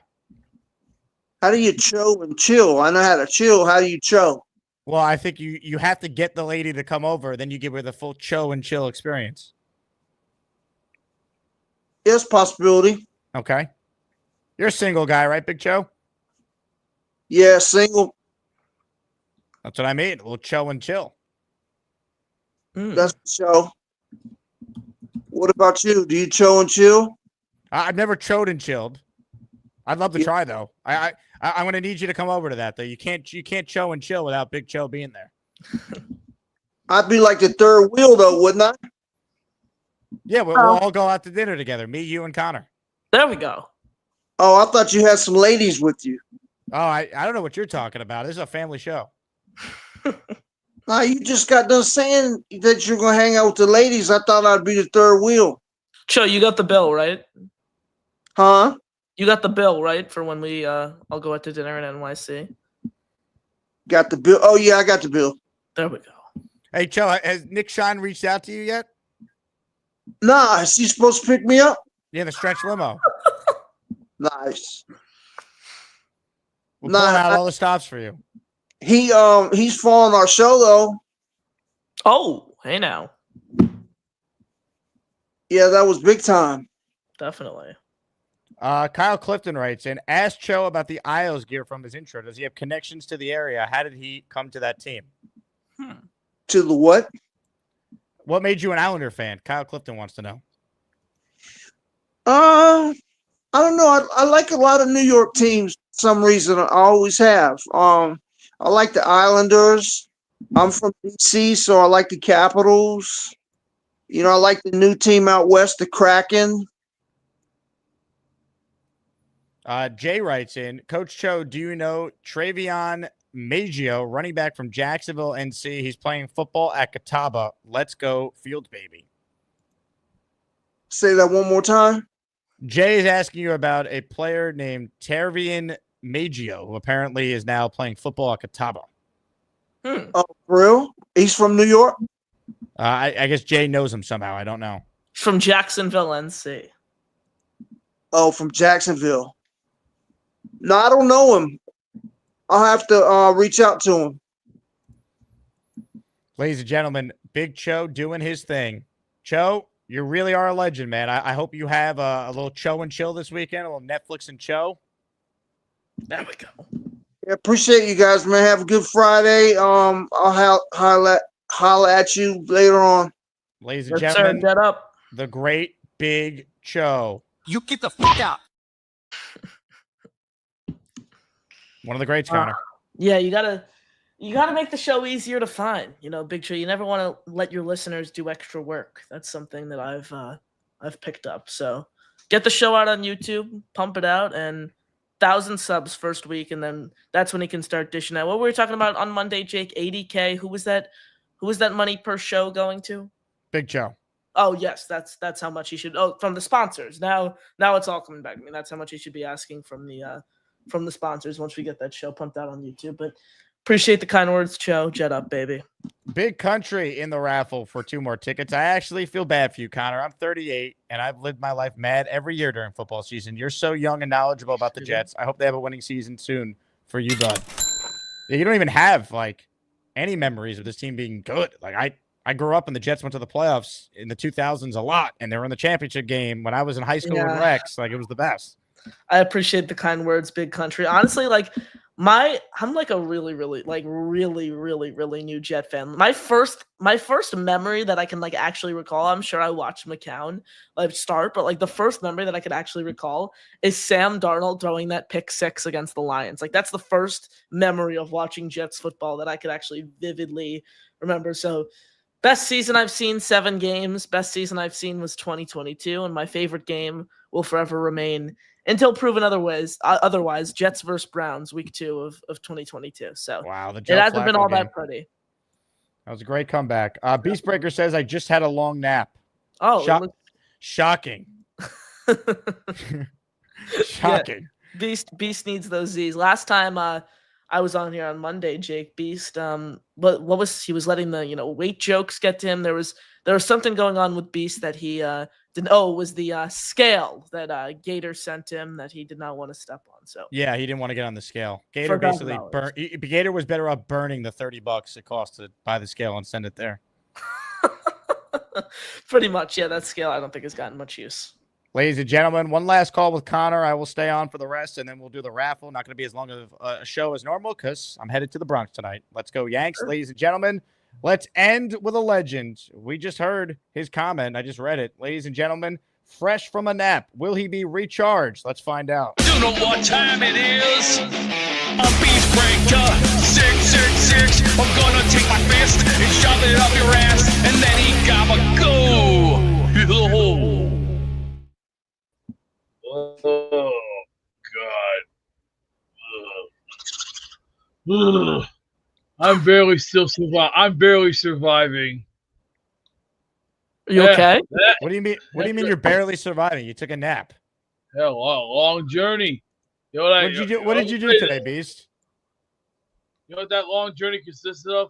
How do you cho and chill? I know how to chill. How do you cho? Well, I think you have to get the lady to come over, then you give her the full cho and chill experience. Yes, possibility. Okay. You're a single guy, right, Big Joe? Yeah, single. That's what I mean. A little cho and chill. That's the show. What about you? Do you cho and chill? I've never choed and chilled. I'd love to try though. I'm going to need you to come over to that though. You can't cho and chill without Big Joe being there. I'd be like the third wheel though, wouldn't I? Yeah, we'll all go out to dinner together. Me, you, and Connor. There we go. Oh, I thought you had some ladies with you. Oh, I don't know what you're talking about. This is a family show. Nah, you just got done saying that you're gonna hang out with the ladies. I thought I'd be the third wheel. Cho, you got the bill, right? Huh? You got the bill, right, for when we all go out to dinner in NYC? Got the bill. Oh yeah, I got the bill. There we go. Hey, Cho, has Nick Shine reached out to you yet? Nah, is he supposed to pick me up? Yeah, the stretch limo. Nice. We're pulling out all the stops for you. He's following our show though. Oh, hey now. Yeah, that was big time. Definitely. Kyle Clifton writes in, ask Cho about the Isles gear from his intro. Does he have connections to the area? How did he come to that team? To the what? What made you an Islander fan? Kyle Clifton wants to know. I don't know. I like a lot of New York teams for some reason. I always have. I like the Islanders. I'm from DC, so I like the Capitals. You know, I like the new team out west, the Kraken. Jay writes in, Coach Cho, do you know Travion Maggio, running back from Jacksonville, NC? He's playing football at Catawba. Let's go, Fields, baby. Say that one more time. Jay is asking you about a player named Travion Maggio, who apparently is now playing football at Catawba. Oh, for real? He's from New York? I guess Jay knows him somehow. I don't know. From Jacksonville, NC. Oh, from Jacksonville. No, I don't know him. I'll have to reach out to him. Ladies and gentlemen, Big Cho doing his thing. Cho, you really are a legend, man. I hope you have a little Cho and chill this weekend, a little Netflix and Cho. There we go. Yeah, appreciate you guys, man. Have a good Friday. I'll holla at you later on. Ladies and gentlemen, get up. The great Big Cho. You get the fuck out. One of the greats, Connor. Yeah, you gotta make the show easier to find. You know, Big Show. You never want to let your listeners do extra work. That's something that I've picked up. So get the show out on YouTube, pump it out, and 1,000 subs first week, and then that's when he can start dishing out. What were we talking about on Monday, Jake? 80K. Who was that? Who was that money per show going to? Big Cho. Oh yes, that's how much he should. Oh, from the sponsors. Now it's all coming back. I mean, that's how much he should be asking from the sponsors once we get that show pumped out on YouTube. But appreciate the kind words, Cho. Jet up, baby. Big country in the raffle for 2 more tickets. I actually feel bad for you, Connor. I'm 38, and I've lived my life mad every year during football season. You're so young and knowledgeable about the Jets. I hope they have a winning season soon for you, bud. You don't even have, like, any memories of this team being good. Like, I grew up and the Jets went to the playoffs in the 2000s a lot, and they were in the championship game when I was in high school in Rex. Like, it was the best. I appreciate the kind words, Big Country. Honestly, like I'm like a really new Jet fan. My first memory that I can like actually recall, I'm sure I watched McCown like start, but like the first memory that I could actually recall is Sam Darnold throwing that pick 6 against the Lions. Like that's the first memory of watching Jets football that I could actually vividly remember. So best season I've seen, 7 games. Best season I've seen was 2022, and my favorite game will forever remain until proven otherwise, Jets versus Browns, week 2 of 2022. So wow, it hasn't been all that pretty. That was a great comeback. Beastbreaker says, I just had a long nap. Oh, shocking. Shocking. Yeah, Beast needs those Z's. Last time I was on here on Monday, Jake Beast, what was he was letting the weight jokes get to him. There was something going on with Beast that he didn't. Oh, it was the scale that Gator sent him that he did not want to step on. So yeah, he didn't want to get on the scale. Gator basically Gator was better off burning the $30 it cost to buy the scale and send it there. Pretty much, yeah. That scale I don't think has gotten much use. Ladies and gentlemen, one last call with Connor. I will stay on for the rest, and then we'll do the raffle. Not going to be as long of a show as normal because I'm headed to the Bronx tonight. Let's go, Yanks. Sure. Ladies and gentlemen, let's end with a legend. We just heard his comment. I just read it. Ladies and gentlemen, fresh from a nap. Will he be recharged? Let's find out. You know what time it is? A Beastbreaker 666. I'm gonna take my fist and shove it up your ass, and then he gotta go. Oh, God. Ugh. I'm barely surviving. Are you okay? What do you mean? What do you mean you're barely surviving? You took a nap. Hell, a long journey. What did you do? What did you do today, Beast? You know what that long journey consisted of?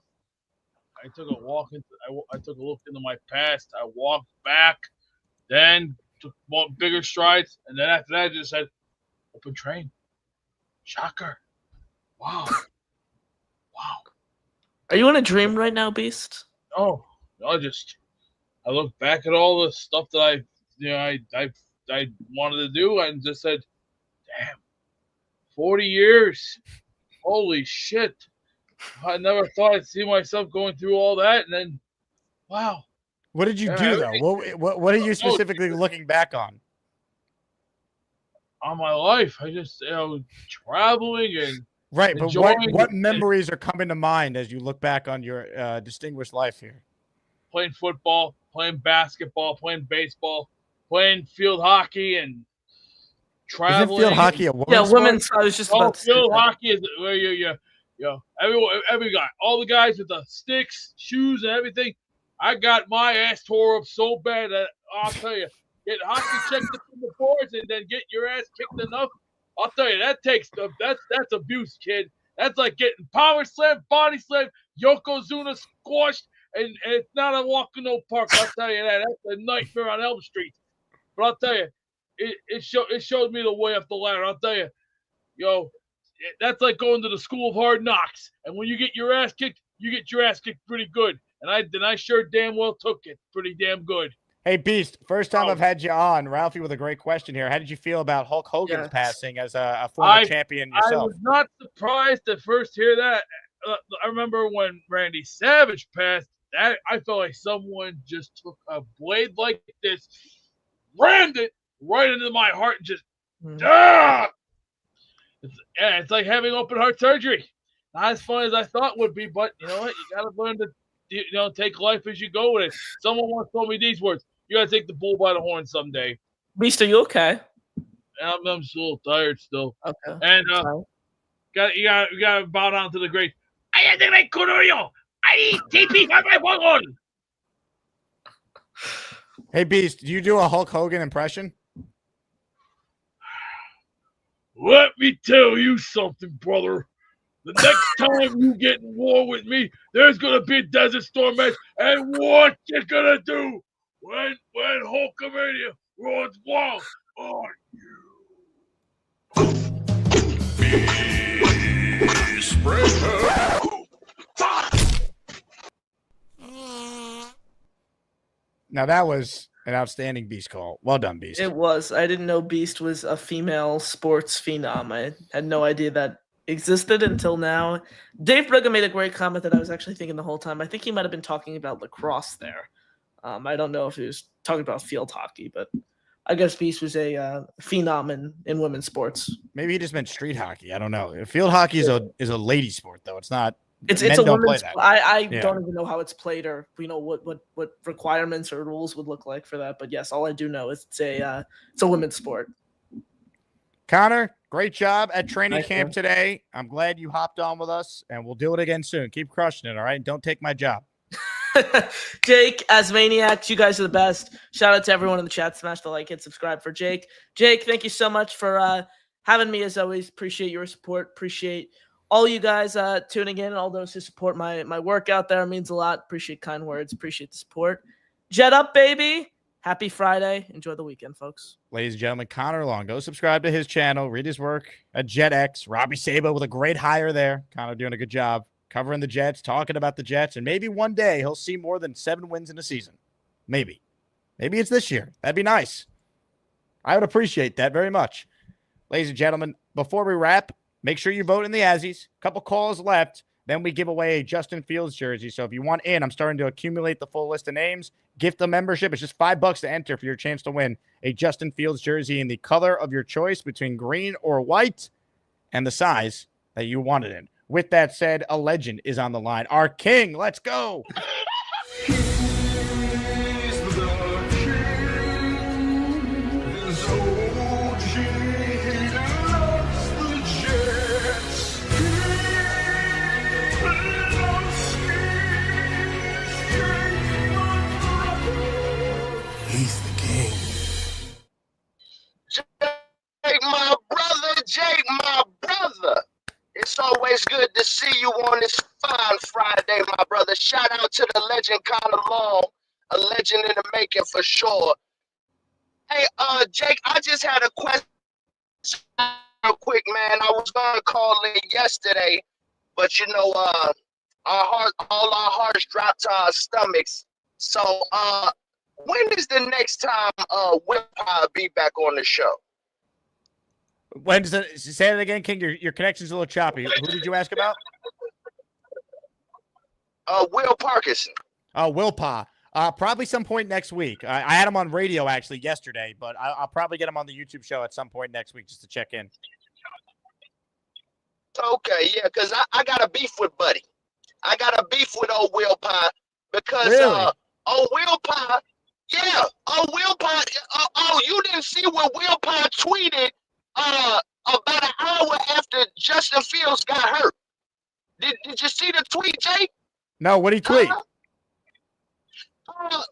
I took a walk I took a look into my past. I walked back, then took bigger strides, and then after that, I just said, "Open train." Shocker! Wow. Wow. Are you in a dream right now, Beast? Oh, I look back at all the stuff that I wanted to do and just said, "Damn, 40 years! Holy shit! I never thought I'd see myself going through all that, and then, wow." What did you do though? What are you specifically looking back on? on my life. I just, traveling and Right, but enjoying what memories are coming to mind as you look back on your distinguished life here? playing football, playing basketball, playing baseball, playing field hockey, and traveling. Isn't field hockey a women's Yeah, sport? women's. I was just Oh, about to say field that. hockey is where every guy, all the guys with the sticks, shoes, and everything. I got my ass tore up so bad that I'll tell you, get hockey checked up in the boards and then get your ass kicked enough. I'll tell you, that's abuse, kid. That's like getting power slammed, body slammed, Yokozuna squashed, and it's not a walk in no park. I'll tell you that. That's a nightmare on Elm Street. But I'll tell you, it showed me the way up the ladder. I'll tell you, that's like going to the school of hard knocks. And when you get your ass kicked, you get your ass kicked pretty good. And I sure damn well took it pretty damn good. Hey, Beast, first time I've had you on. Ralphie with a great question here. How did you feel about Hulk Hogan's passing as a former champion yourself? I was not surprised to first hear that. I remember when Randy Savage passed, that I felt like someone just took a blade like this, rammed it right into my heart, and just it's like having open heart surgery. Not as fun as I thought it would be, but you know what? You gotta learn to take life as you go with it. Someone once told me these words: "You gotta take the bull by the horn someday." Beast, are you okay? I'm just a little tired still. Okay. And you gotta bow down to the great. I had to make Kunoyo. I need TP for my one. Hey, Beast, do you do a Hulk Hogan impression? Let me tell you something, brother. The next time you get in war with me, there's gonna be a Desert Storm match, and what you gonna do when Hulkamania runs wild on Now, that was an outstanding Beast call. Well done, Beast. It was. I didn't know Beast was a female sports phenom. I had no idea that existed until now. Dave Brigham made a great comment that I was actually thinking the whole time. I think he might have been talking about lacrosse there. I don't know if he was talking about field hockey, but I guess Beast was a phenom in women's sports. Maybe he just meant street hockey. I don't know. Field hockey is a lady sport, though. It's not. It's men a don't play women's. that. I Yeah. don't even know how it's played or what requirements or rules would look like for that. But yes, all I do know is it's a women's sport. Connor, great job at training Thank camp you. today. I'm glad you hopped on with us, and we'll do it again soon. Keep crushing it, all right? Don't take my job. Jake, Asmaniacs, you guys are the best. Shout out to everyone in the chat. Smash the like, hit subscribe for Jake. Jake, thank you so much for having me as always. Appreciate your support. Appreciate all you guys tuning in and all those who support my work out there. It means a lot. Appreciate kind words. Appreciate the support. Jet up, baby. Happy Friday. Enjoy the weekend, folks. Ladies and gentlemen, Connor Long. Go subscribe to his channel. Read his work at JetX. Robbie Sabo with a great hire there. Connor doing a good job covering the Jets, talking about the Jets, and maybe one day he'll see more than 7 wins in a season. Maybe. Maybe it's this year. That'd be nice. I would appreciate that very much. Ladies and gentlemen, before we wrap, make sure you vote in the Azzies. Couple calls left. Then we give away a Justin Fields jersey. So if you want in, I'm starting to accumulate the full list of names. Gift a membership. It's just $5 to enter for your chance to win a Justin Fields jersey in the color of your choice between green or white and the size that you want it in. With that said, a legend is on the line. Our king. Let's go. He's the king. Jake, my brother, Jake, my brother. It's always good to see you on this fine Friday, my brother. Shout out to the legend Connor Long, a legend in the making for sure. Hey, Jake, I just had a question real quick, man. I was gonna call in yesterday, but you know, all our hearts dropped to our stomachs. So, when is the next time Will be back on the show? When does it say it again, King? Your connection's a little choppy. Who did you ask about? Will Parkinson. Oh, Will Pa. Probably some point next week. I had him on radio actually yesterday, but I'll probably get him on the YouTube show at some point next week just to check in. Okay, yeah, because I got a beef with Buddy. I got a beef with old Will Pie because Really? old Will Pie, yeah, old Will Pie. Oh, you didn't see what Will Pie tweeted about an hour after Justin Fields got hurt. Did you see the tweet, Jake? No, what'd he tweet?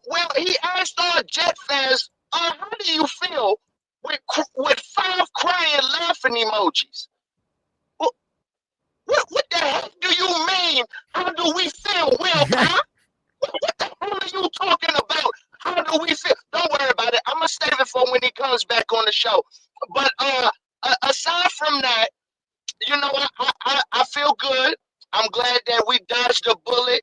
Well, he asked all Jet fans, how do you feel with 5 crying laughing emojis? What the heck do you mean? How do we feel, Will Pie? What the hell are you talking about? How do we feel? Don't worry about it. I'm gonna save it for when he comes back on the show. But aside from that, you know, I feel good. I'm glad that we dodged a bullet.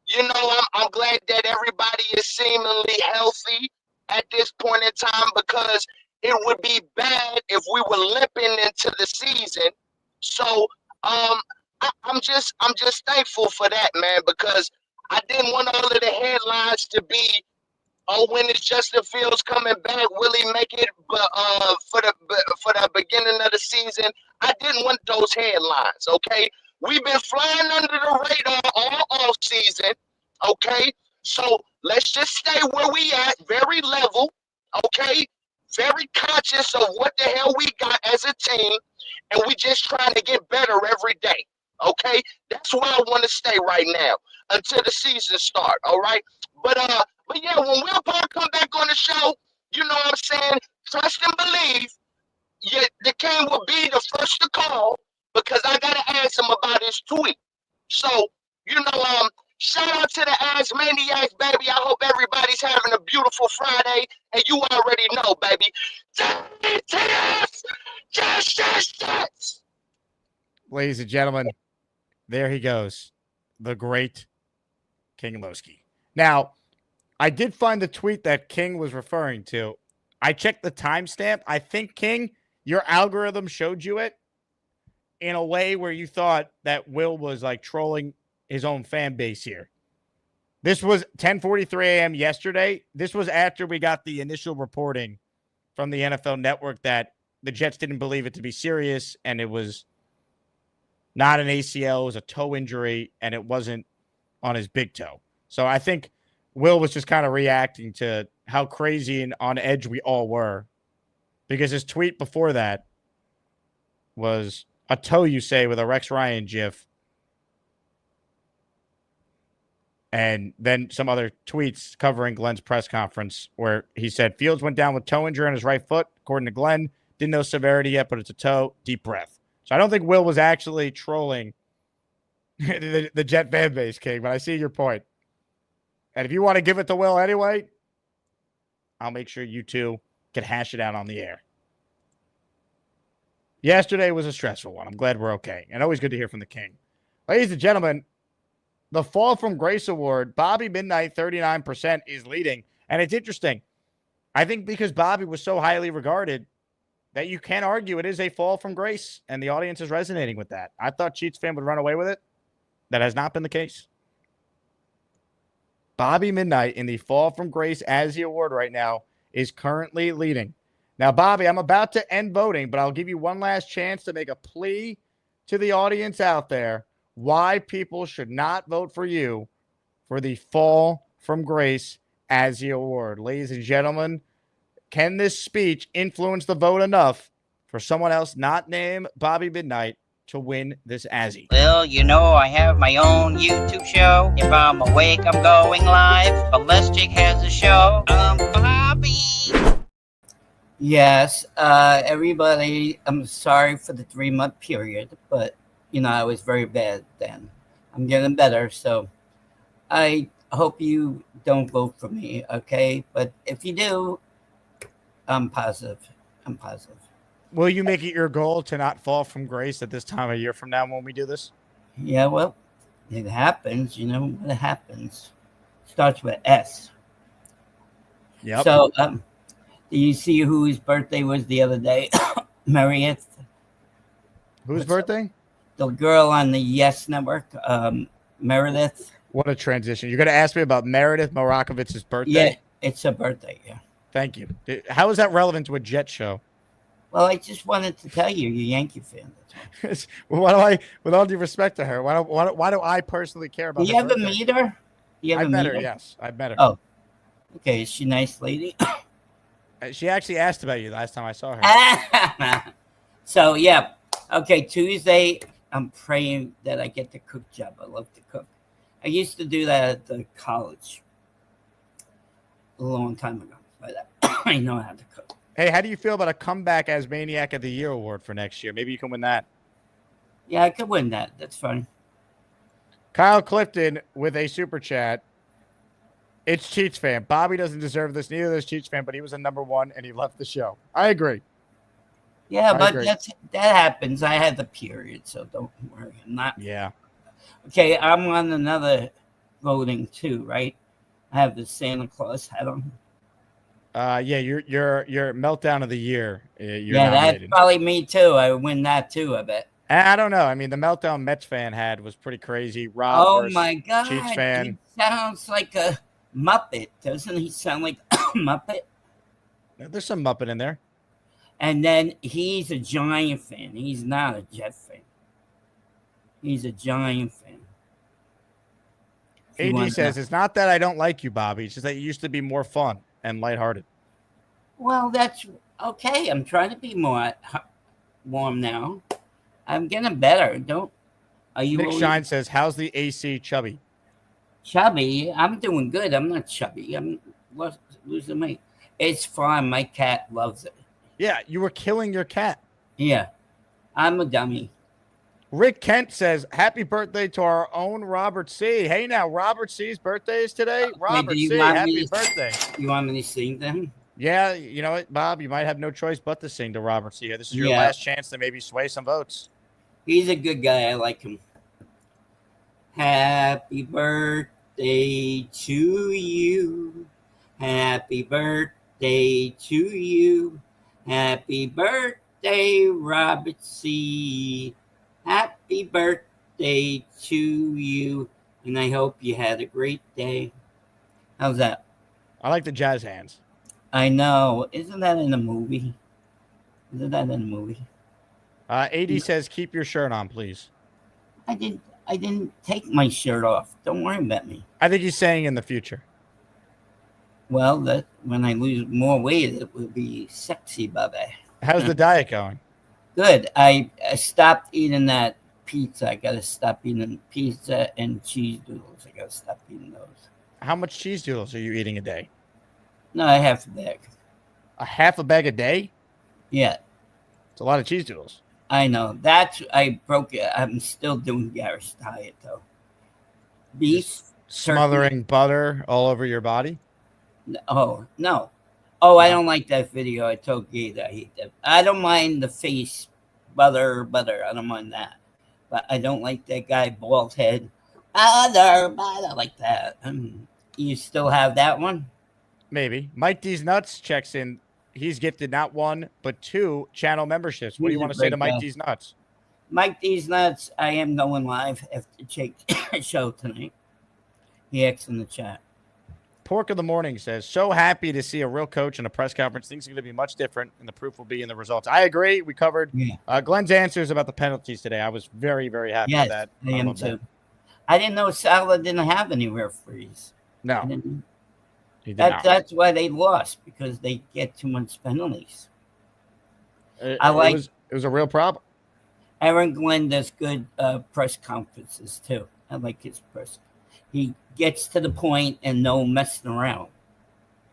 You know, I'm glad that everybody is seemingly healthy at this point in time, because it would be bad if we were limping into the season. So I'm just thankful for that, man, because I didn't want all of the headlines to be, oh, when is Justin Fields coming back? Will he make it for the beginning of the season? I didn't want those headlines, okay? We've been flying under the radar all off season, okay? So let's just stay where we at, very level, okay? Very conscious of what the hell we got as a team, and we just trying to get better every day, okay? That's where I want to stay right now until the season start, all right? But yeah, when Will Park come back on the show, you know what I'm saying? Trust and believe. Yeah, the King will be the first to call, because I gotta ask him about his tweet. So, you know, shout out to the AsmanJake, baby. I hope everybody's having a beautiful Friday, and you already know, baby. Just. Ladies and gentlemen, there he goes, the great King Lowski. Now, I did find the tweet that King was referring to. I checked the timestamp. I think, King, your algorithm showed you it in a way where you thought that Will was like trolling his own fan base here. This was 10:43 a.m. yesterday. This was after we got the initial reporting from the NFL Network that the Jets didn't believe it to be serious, and it was not an ACL, it was a toe injury, and it wasn't on his big toe. So I think Will was just kind of reacting to how crazy and on edge we all were, because his tweet before that was a toe, you say, with a Rex Ryan gif, and then some other tweets covering Glenn's press conference where he said Fields went down with toe injury on his right foot, according to Glenn. Didn't know severity yet, but it's a toe. Deep breath. So I don't think Will was actually trolling the Jet fan base, King, but I see your point. And if you want to give it to Will anyway, I'll make sure you two can hash it out on the air. Yesterday was a stressful one. I'm glad we're okay. And always good to hear from the King. Ladies and gentlemen, the Fall from Grace Award, Bobby Midnight, 39% is leading. And it's interesting. I think because Bobby was so highly regarded that you can argue it is a fall from grace, and the audience is resonating with that. I thought Cheats fan would run away with it. That has not been the case. Bobby Midnight in the Fall from Grace Azie Award right now is currently leading. Now, Bobby, I'm about to end voting, but I'll give you one last chance to make a plea to the audience out there why people should not vote for you for the Fall from Grace Azie Award. Ladies and gentlemen, can this speech influence the vote enough for someone else not named Bobby Midnight to win this Azie? Well, you know, I have my own YouTube show. If I'm awake, I'm going live. Unless Jake has a show, Bobby. Yes, everybody, I'm sorry for the 3-month period, but, you know, I was very bad then. I'm getting better, so I hope you don't vote for me, okay? But if you do, I'm positive. Will you make it your goal to not fall from grace at this time of year from now when we do this? Yeah, well, it happens. You know what happens. Starts with S. Yep. So, do you see whose birthday was the other day? Meredith. Whose birthday? The girl on the Yes Network, Meredith. What a transition. You're going to ask me about Meredith Morakovitz's birthday? Yeah, it's a birthday, yeah. Thank you. How is that relevant to a Jet show? Well, I just wanted to tell you, you're a Yankee fan. Well, why do I, with all due respect to her, why do I personally care about Do you her ever birthday? meet her? Do you ever I've met meet her, yes. I've met her. Oh, okay. Is she a nice lady? She actually asked about you last time I saw her. So, yeah. Okay, Tuesday, I'm praying that I get the cook job. I love to cook. I used to do that at the college a long time ago, but I know how to cook. Hey, how do you feel about a comeback as Maniac of the Year award for next year? Maybe you can win that. Yeah, I could win that. That's fine. Kyle Clifton with a super chat. It's Cheats fan. Bobby doesn't deserve this. Neither does Cheats fan, but he was a #1 and he left the show. I agree. Yeah, I but agree. that happens. I had the period, so don't worry. I'm not. Yeah. Okay, I'm on another voting too, right? I have the Santa Claus hat on. Yeah, you're meltdown of the year. You're Yeah, nominated. that's probably me too. I win that too, I bet. I don't know. I mean, the meltdown Mets fan had was pretty crazy. Rob Oh versus my God. Cheats fan. He sounds like a Muppet. Doesn't he sound like a Muppet? There's some Muppet in there. And then he's a Giant fan. He's not a Jet fan. He's a Giant fan. If you AD want says, to- it's not that I don't like you, Bobby. It's just that you used to be more fun and lighthearted. Well, that's okay. I'm trying to be more warm now. I'm getting better. Are you Nick always Shine says, how's the AC chubby? chubby? I'm doing good. I'm not chubby. I'm losing weight. It's fine. My cat loves it. Yeah, you were killing your cat. Yeah, I'm a dummy. Rick Kent says, happy birthday to our own Robert C. Hey, now, Robert C.'s birthday is today. Robert do you C., want me happy to- birthday. You want me to sing them? Yeah, you know what, Bob? You might have no choice but to sing to Robert C. This is your Yeah. last chance to maybe sway some votes. He's a good guy. I like him. Happy birthday to you. Happy birthday to you. Happy birthday, Robert C. Happy birthday to you. And I hope you had a great day. How's that? I like the jazz hands. I know. Isn't that in a movie? Isn't that in a movie? AD says, keep your shirt on, please. I didn't take my shirt off. Don't worry about me. I think he's saying in the future. Well, that when I lose more weight, it will be sexy, baby. How's the diet going? Good. I stopped eating that pizza. I gotta stop eating pizza and cheese doodles. I gotta stop eating those. How much cheese doodles are you eating a day? No, I have a bag. A half a bag a day? Yeah, It's a lot of cheese doodles. I know. I broke it. I'm still doing Garrett's diet though. Beef, Smothering butter all over your body? Oh no. Oh, I don't like that video. I told Gay that I hate that. I don't mind the face butter. I don't mind that. But I don't like that guy, bald head. Butter like that. You still have that one? Maybe. Mike D's Nuts checks in. He's gifted not 1, but 2 channel memberships. What do you He's a want to say to great Mike guy. D's Nuts? Mike D's Nuts. I am going live after Jake's show tonight. He X in the chat. Pork of the Morning says, so happy to see a real coach in a press conference. Things are going to be much different, and the proof will be in the results. I agree. We covered Glenn's answers about the penalties today. I was very, very happy with that. I am love that. too. I didn't know Salah didn't have any referees. No. I didn't- He did not. That's why they lost, because they get too much penalties. It like- it was a real problem. Aaron Glenn does good press conferences too. I like his press. He gets to the point and no messing around.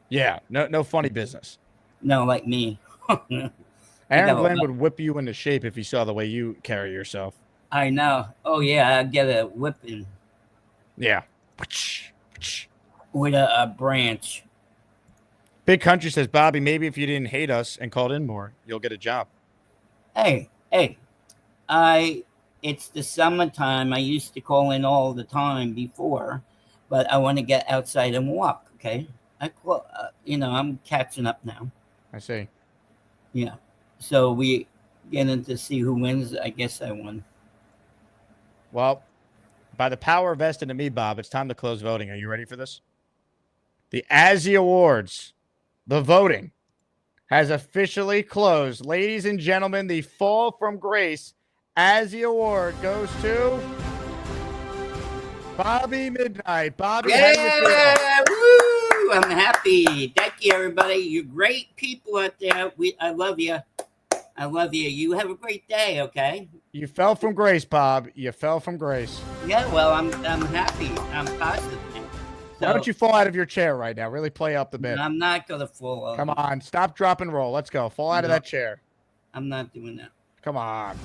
Yeah, no funny business. No, like me. Aaron know, Glenn but- would whip you into shape if he saw the way you carry yourself. I know. Oh yeah, I get a whipping Yeah. with a branch. Big Country says, Bobby, maybe if you didn't hate us and called in more, you'll get a job. Hey, it's the summertime. I used to call in all the time before, but I want to get outside and walk. Okay, I'm catching up now. I see. Yeah, so we get in to see who wins. I guess I won. Well, By the power vested in me, Bob, it's time to close voting. Are you ready for this? The Azie Awards, the voting has officially closed. Ladies and gentlemen, the Fall from Grace Azie Award goes to Bobby Midnight. Bobby, how do you feel? Yeah, woo! I'm happy. Thank you, everybody. You're great people out there. I love you. I love you. You have a great day, okay? You fell from grace, Bob. You fell from grace. Yeah, well, I'm happy. I'm positive. Why don't you fall out of your chair right now? Really play up the bit. I'm not going to fall out. Come on. Stop, drop, and roll. Let's go. Fall out of that chair. I'm not doing that. Come on.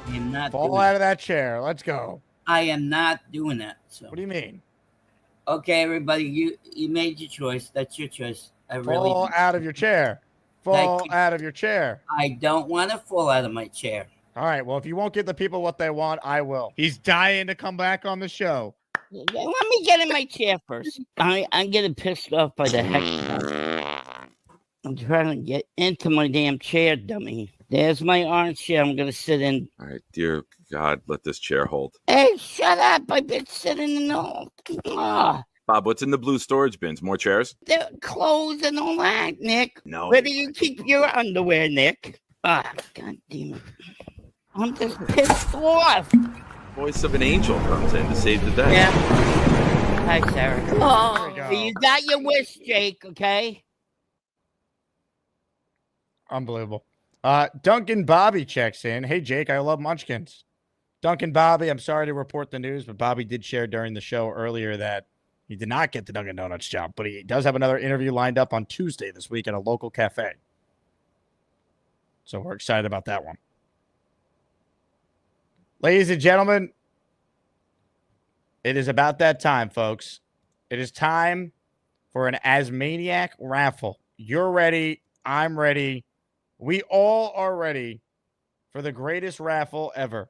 I'm not fall out of that chair. Let's go. I am not doing that. So. What do you mean? Okay, everybody, you made your choice. That's your choice. Fall out of your chair. Fall out of your chair. I don't want to fall out of my chair. All right. Well, if you won't give the people what they want, I will. He's dying to come back on the show. Let me get in my chair first. I'm getting pissed off by the heck. I'm trying to get into my damn chair, dummy. There's my orange chair I'm going to sit in. All right, dear God, let this chair hold. Hey, shut up. I've been sitting in all. Bob, what's in the blue storage bins? More chairs? The clothes and all that, Nick. No. Where do you keep your underwear, Nick? God damn it. I'm just pissed off. Voice of an angel comes in to save the day. Yeah. Hi, Sarah. Oh, you got your wish, Jake, okay? Unbelievable. Duncan Bobby checks in. Hey, Jake, I love Munchkins. Duncan Bobby, I'm sorry to report the news, but Bobby did share during the show earlier that he did not get the Dunkin' Donuts job, but he does have another interview lined up on Tuesday this week at a local cafe. So we're excited about that one. Ladies and gentlemen, it is about that time, folks. It is time for an Asmaniac raffle. You're ready. I'm ready. We all are ready for the greatest raffle ever.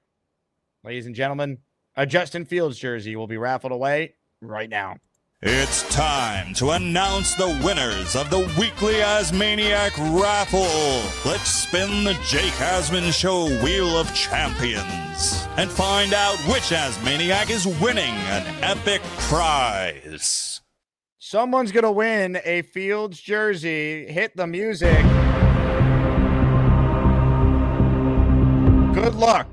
Ladies and gentlemen, a Justin Fields jersey will be raffled away right now. It's time to announce the winners of the weekly Asmaniac raffle. Let's spin the Jake Asman Show Wheel of Champions and find out which Asmaniac is winning an epic prize. Someone's going to win a Fields jersey. Hit the music. Good luck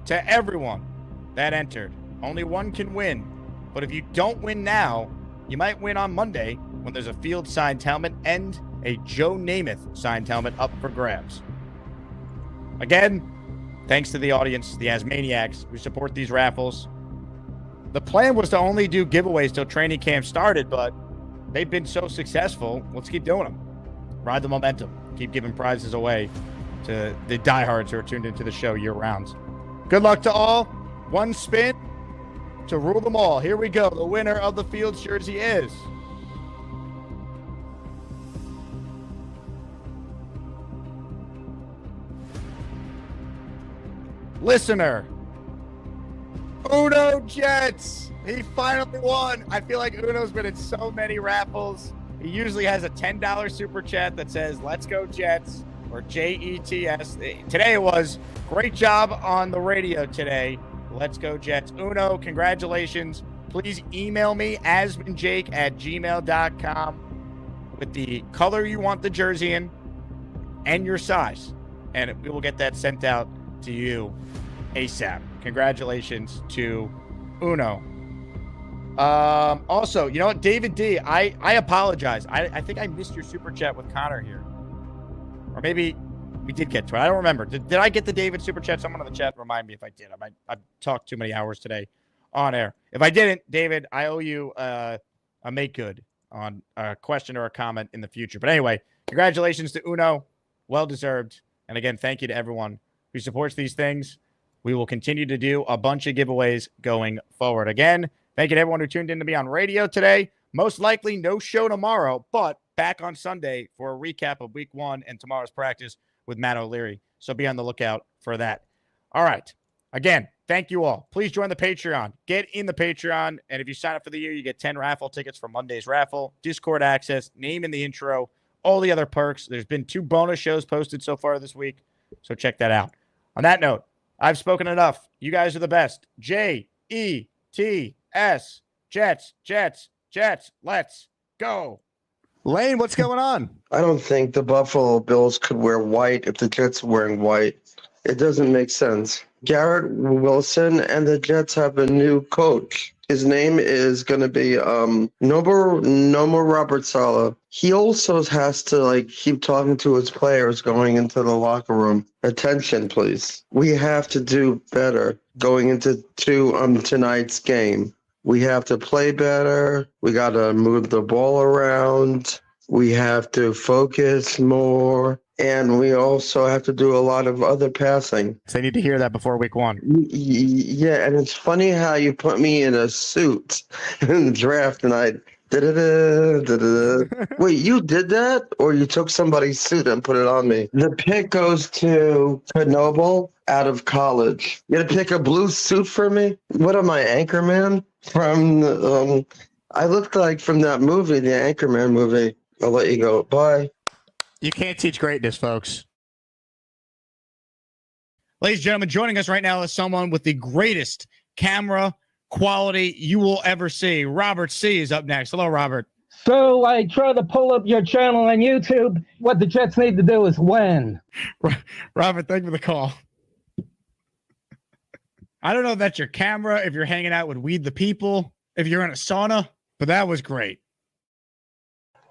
to everyone that entered. Only one can win. But if you don't win now, you might win on Monday when there's a Fields signed helmet and a Joe Namath signed helmet up for grabs. Again, thanks to the audience, the Asmaniacs, who support these raffles. The plan was to only do giveaways till training camp started, but they've been so successful. Let's keep doing them. Ride the momentum. Keep giving prizes away to the diehards who are tuned into the show year-round. Good luck to all. One spin to rule them all. Here we go. The winner of the Fields jersey is listener Uno Jets. He finally won. I feel like Uno's been in so many raffles. He usually has a $10 super chat that says, "Let's go Jets," or JETS. Today it was, "Great job on the radio today. Let's go Jets." Uno, congratulations. Please email me, AsmanJake@gmail.com, with the color you want the jersey in and your size. And we will get that sent out to you ASAP. Congratulations to Uno. Also, you know what, David D, I apologize. I think I missed your super chat with Connor here. Or maybe we did get to it. I don't remember. Did I get the David super chat? Someone in the chat remind me if I did. I've talked too many hours today on air. If I didn't, David, I owe you a make good on a question or a comment in the future. But anyway, congratulations to Uno. Well deserved. And again, thank you to everyone who supports these things. We will continue to do a bunch of giveaways going forward. Again, thank you to everyone who tuned in to me on radio today. Most likely no show tomorrow, but back on Sunday for a recap of week 1 and tomorrow's practice with Matt O'Leary. So be on the lookout for that. All right. Again, thank you all. Please join the Patreon. Get in the Patreon. And if you sign up for the year, you get 10 raffle tickets for Monday's raffle, Discord access, name in the intro, all the other perks. There's been 2 bonus shows posted so far this week, so check that out. On that note, I've spoken enough. You guys are the best. J-E-T-S. Jets, Jets, Jets. Let's go. Lane, what's going on? I don't think the Buffalo Bills could wear white if the Jets are wearing white. It doesn't make sense. Garrett Wilson and the Jets have a new coach. His name is going to be no more Robert Saleh. He also has to keep talking to his players going into the locker room. Attention, please. We have to do better going into tonight's game. We have to play better. We got to move the ball around. We have to focus more. And we also have to do a lot of other passing. They need to hear that before week 1. Yeah, and it's funny how you put me in a suit in the draft and I Wait, you did that? Or you took somebody's suit and put it on me? The pick goes to Knoble out of college. You gotta pick a blue suit for me? What am I, Anchorman? From, I looked like from that movie, the Anchorman movie. I'll let you go. Bye. You can't teach greatness, folks. Ladies and gentlemen, joining us right now is someone with the greatest camera quality you will ever see. Robert C. is up next. Hello, Robert. So I try to pull up your channel on YouTube. What the Jets need to do is win. Robert, thank you for the call. I don't know if that's your camera, if you're hanging out with Weed the People, if you're in a sauna, but that was great.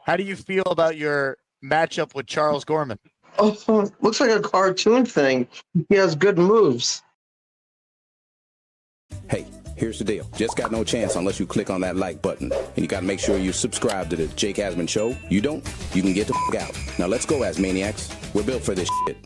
How do you feel about your matchup with Charles Gorman? Oh, looks like a cartoon thing. He has good moves. Hey, here's the deal. Just got no chance unless you click on that like button. And you got to make sure you subscribe to the Jake Asman Show. You don't, you can get the f*** out. Now let's go, Asmaniacs. We're built for this shit.